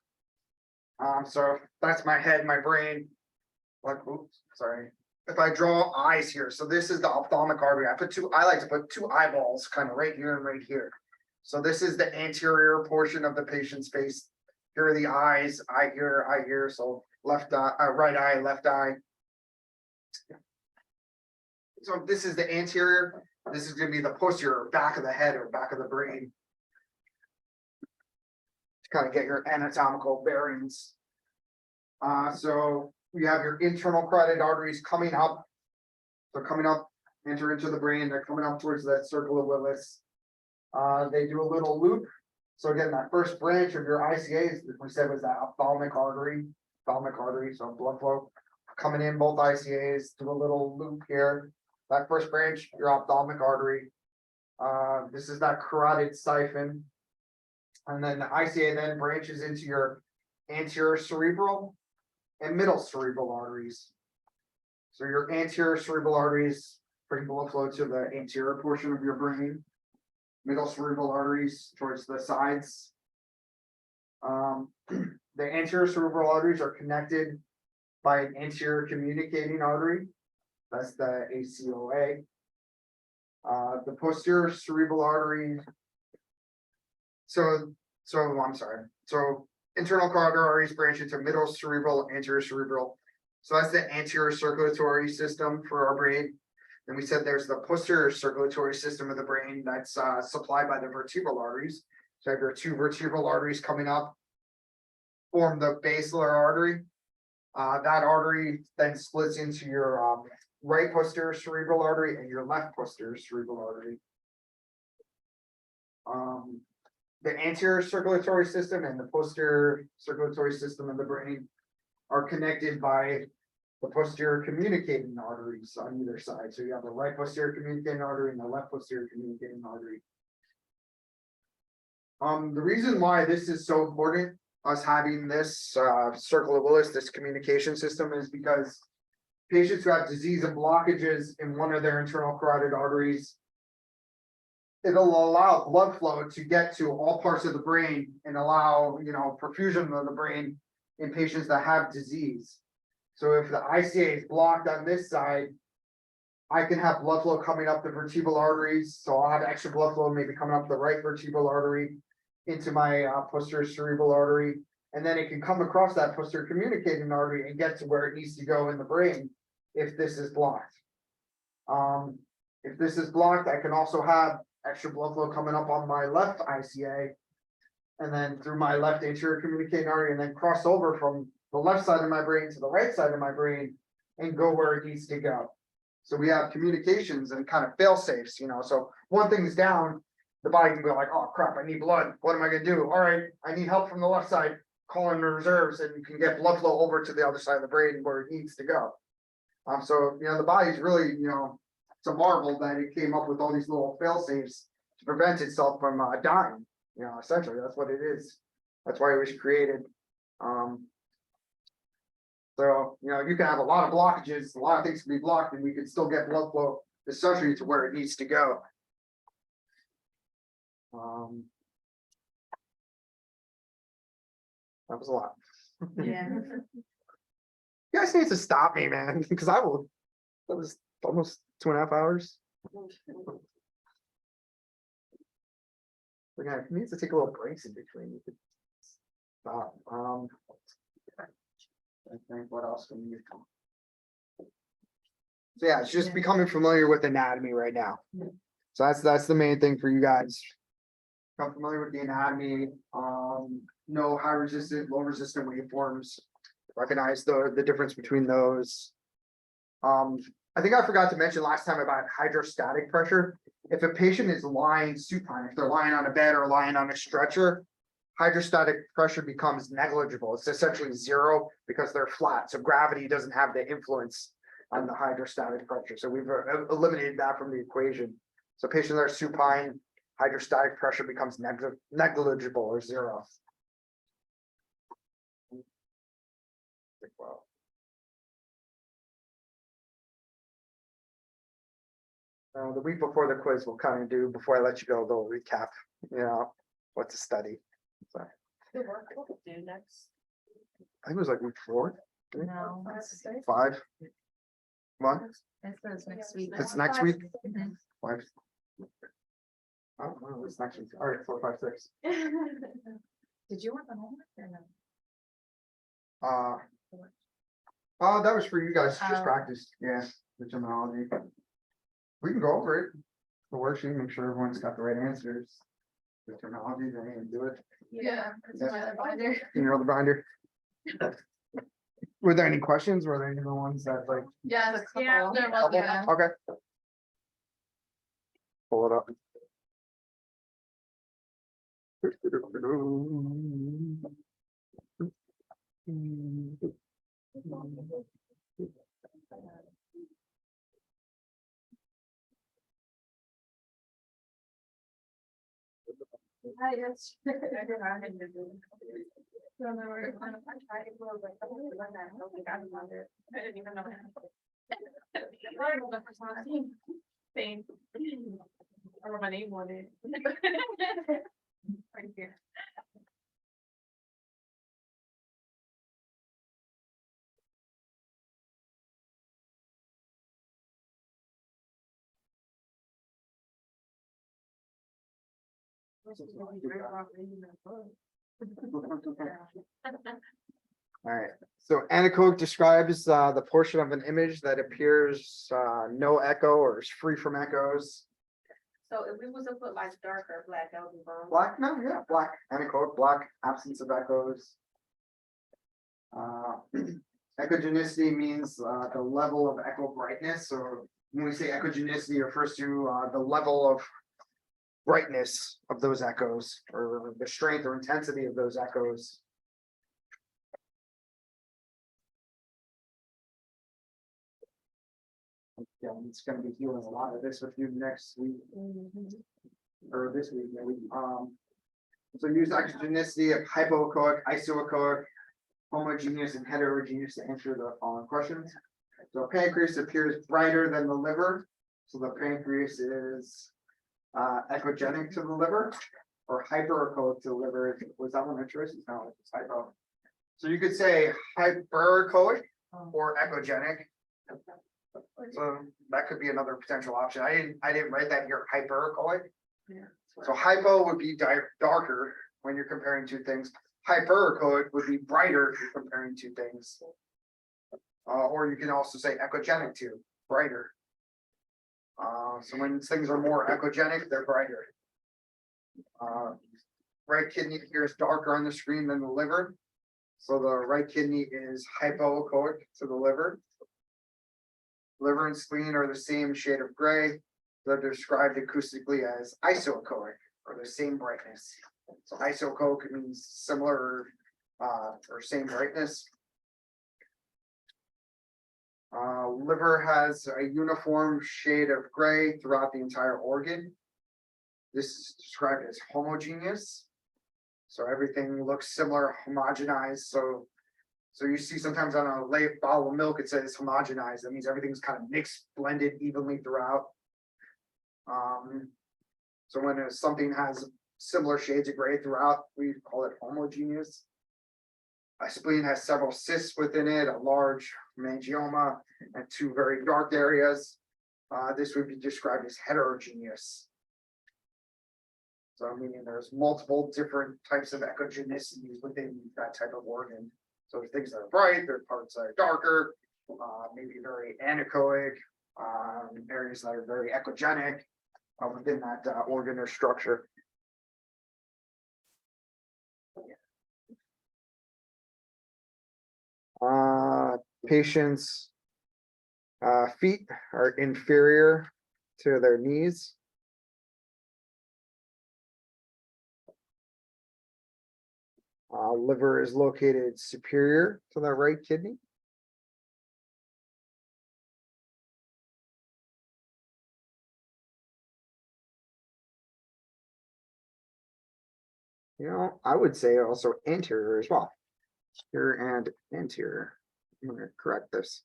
So that's my head, my brain. Like, oops, sorry. If I draw eyes here, so this is the ophthalmic artery. I like to put two eyeballs kind of right here and right here. So this is the anterior portion of the patient's face. Here are the eyes, eye here. So left eye, right eye, left eye. So this is the anterior. This is going to be the posterior, back of the head or back of the brain. To kind of get your anatomical bearings. So you have your internal carotid arteries coming up. They're coming up, enter into the brain. They're coming up towards that circle of Willis. They do a little loop. So again, that first branch of your ICAs, we said was that ophthalmic artery. So blood flow coming in both ICAs, do a little loop here. That first branch, your ophthalmic artery. This is that carotid siphon. And then the ICA then branches into your anterior cerebral and middle cerebral arteries. So your anterior cerebral arteries bring blood flow to the anterior portion of your brain. Middle cerebral arteries towards the sides. The anterior cerebral arteries are connected by an anterior communicating artery. That's the ACOA. The posterior cerebral artery. So I'm sorry. So internal carotid arteries branch into middle cerebral, anterior cerebral. So that's the anterior circulatory system for our brain. Then we said there's the posterior circulatory system of the brain that's supplied by the vertebral arteries. So you have your two vertebral arteries coming up, form the basilar artery. That artery then splits into your right posterior cerebral artery and your left posterior cerebral artery. The anterior circulatory system and the posterior circulatory system of the brain are connected by the posterior communicating arteries on either side. So you have the right posterior communicating artery and the left posterior communicating artery. The reason why this is so important, us having this circle of Willis, this communication system, is because patients who have disease and blockages in one of their internal carotid arteries, it'll allow blood flow to get to all parts of the brain and allow, you know, perfusion of the brain in patients that have disease. So if the ICA is blocked on this side, I can have blood flow coming up the vertebral arteries. So I'll have extra blood flow maybe coming up the right vertebral artery into my posterior cerebral artery. And then it can come across that posterior communicating artery and get to where it needs to go in the brain if this is blocked. If this is blocked, I can also have extra blood flow coming up on my left ICA and then through my left anterior communicating artery and then cross over from the left side of my brain to the right side of my brain and go where it needs to go. So we have communications and kind of fail safes, you know. So one thing's down, the body can go like, oh crap, I need blood. What am I gonna do? All right, I need help from the left side, call in the reserves, and you can get blood flow over to the other side of the brain where it needs to go. So you know, the body's really, you know, it's a marvel that it came up with all these little fail safes to prevent itself from dying. You know, essentially that's what it is. That's why it was created. So, you know, you can have a lot of blockages, a lot of things can be blocked, and we can still get blood flow essentially to where it needs to go. That was a lot. Yeah. You guys need to stop me, man, because I will. That was almost 2.5 hours. We're gonna need to take a little breaks in between. You could stop. I think what else can you do? So yeah, it's just becoming familiar with anatomy right now. So that's the main thing for you guys. Become familiar with the anatomy, know high resistant, low resistant waveforms, recognize the difference between those. I think I forgot to mention last time about hydrostatic pressure. If a patient is lying supine, if they're lying on a bed or lying on a stretcher, hydrostatic pressure becomes negligible. It's essentially zero because they're flat. So gravity doesn't have the influence on the hydrostatic pressure. So we've eliminated that from the equation. So patients that are supine, hydrostatic pressure becomes negligible or zero. Wow. The week before the quiz, we'll kind of do, before I let you go, they'll recap, what to study. So, I The work we'll do next. think it was like week 4, No. 5. One, It's next week. it's next week. Mhm. 5. Oh, wow, it's next week. All right, 4, 5, 6. Did you want the homework or no? That was for you guys, just Oh. practice, yeah, the terminology. We can go over it, the worksheet, make sure everyone's got the right answers. The terminology, they need to do it, Yeah. the binder. Were there any questions, were there any other ones that like? Yeah. Yeah, there was, Couple? yeah. Okay. Pull it up. Hi, yes. I did not have to do. So there were, I tried to go, but I don't think I was it. I didn't even know. I don't know the first time I seen thing. I wrote my name on it. Right here. All right, so anechoic describes the portion of an image that appears no echo or is free from echoes. So if we was to put like dark or black, that would be wrong. Black, no, yeah, black, anechoic, black, absence of echoes. Echogenicity means the level of echo brightness, so when we say echogenicity, it refers to the level of brightness of those echoes, or the strength or intensity of those echoes. Yeah, it's gonna be healing a lot of this with you next week, or this week, maybe. So use echogenicity of hypoechoic, isoechoic, homogeneous, and heterogeneous to answer the following questions. So pancreas appears brighter than the liver, so the pancreas is echogenic to the liver, or hyperechoic to the liver. Was that one interesting? No, it's hypo. So you could say hyperechoic or echogenic. So that could be another potential option. I didn't write that here, hyperechoic. So hypo would be darker when you're comparing two things. Hyperechoic would be brighter if you're comparing two things. Or you can also say echogenic too, brighter. So when things are more echogenic, they're brighter. Right kidney here is darker on the screen than the liver. So the right kidney is hypoechoic to the liver. Liver and spleen are the same shade of gray. They're described acoustically as isoechoic, or the same brightness. So isoechoic means similar or same brightness. Liver has a uniform shade of gray throughout the entire organ. This is described as homogeneous. So everything looks similar, homogenized. So you see sometimes on a late bottle of milk, it says homogenized. That means everything's kind of mixed, blended evenly throughout. So when something has similar shades of gray throughout, we call it homogeneous. A spleen has several cysts within it, a large meningioma, and 2 very dark areas. This would be described as heterogeneous. So meaning there's multiple different types of echogenicities within that type of organ. So there's things that are bright, there's parts that are darker, maybe very anechoic, areas that are very echogenic within that organ or structure. Patients' feet are inferior to their knees. Liver is located superior to the right kidney. I would say also anterior as well. Here and anterior. I'm gonna correct this.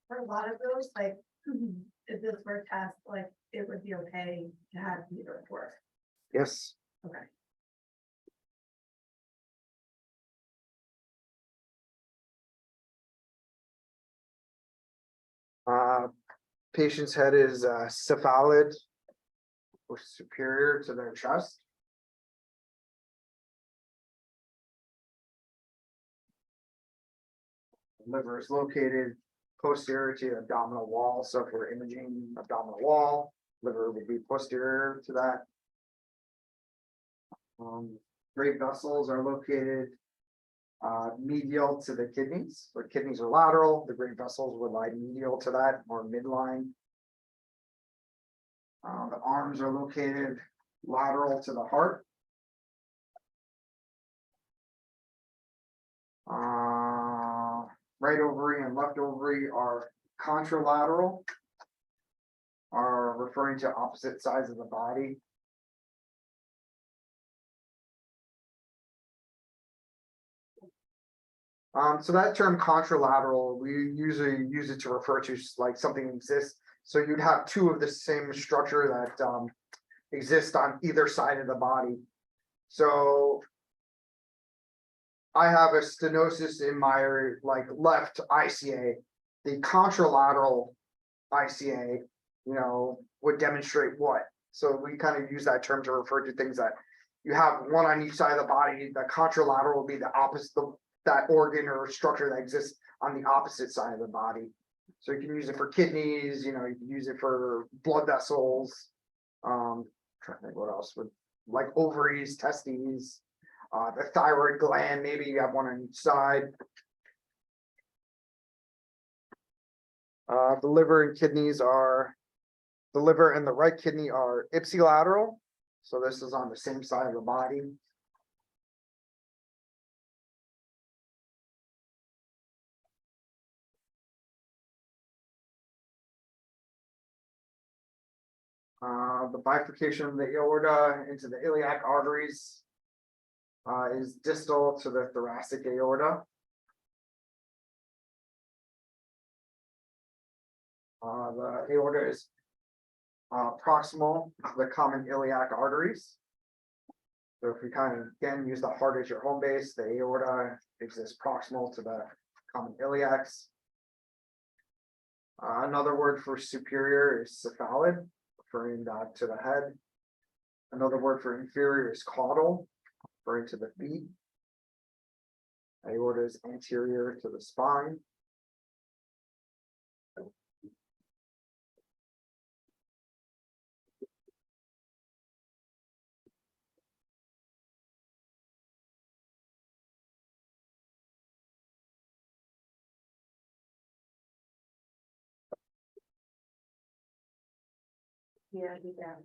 For a lot of those, like, if this were test, like, it would be okay to have either work. Yes. Okay. Patient's head is cephalid or superior to their chest. Liver is located posterior to the abdominal wall. So if we're imaging abdominal wall, liver would be posterior to that. Great vessels are located medial to the kidneys. The kidneys are lateral. The great vessels would lie medial to that or midline. The arms are located lateral to the heart. Right ovary and left ovary are contralateral, are referring to opposite sides of the body. So that term contralateral, we usually use it to refer to like something exists. So you'd have two of the same structure that exist on either side of the body. So I have a stenosis in my like left ICA. The contralateral ICA, would demonstrate what. So we kind of use that term to refer to things that you have one on each side of the body. The contralateral will be the opposite, that organ or structure that exists on the opposite side of the body. So you can use it for kidneys, you can use it for blood vessels. Trying to think what else would, like ovaries, testes, the thyroid gland, maybe you have one on each side. The liver and the right kidney are ipsilateral. So this is on the same side of the body. The bifurcation of the aorta into the iliac arteries is distal to the thoracic aorta. The aorta is proximal to the common iliac arteries. So if we kind of again use the heart as your home base, the aorta exists proximal to the common iliacs. Another word for superior is cephalid, referring to the head. Another word for inferior is caudal, referring to the feet. Aorta is anterior to the spine. Yeah, I do that.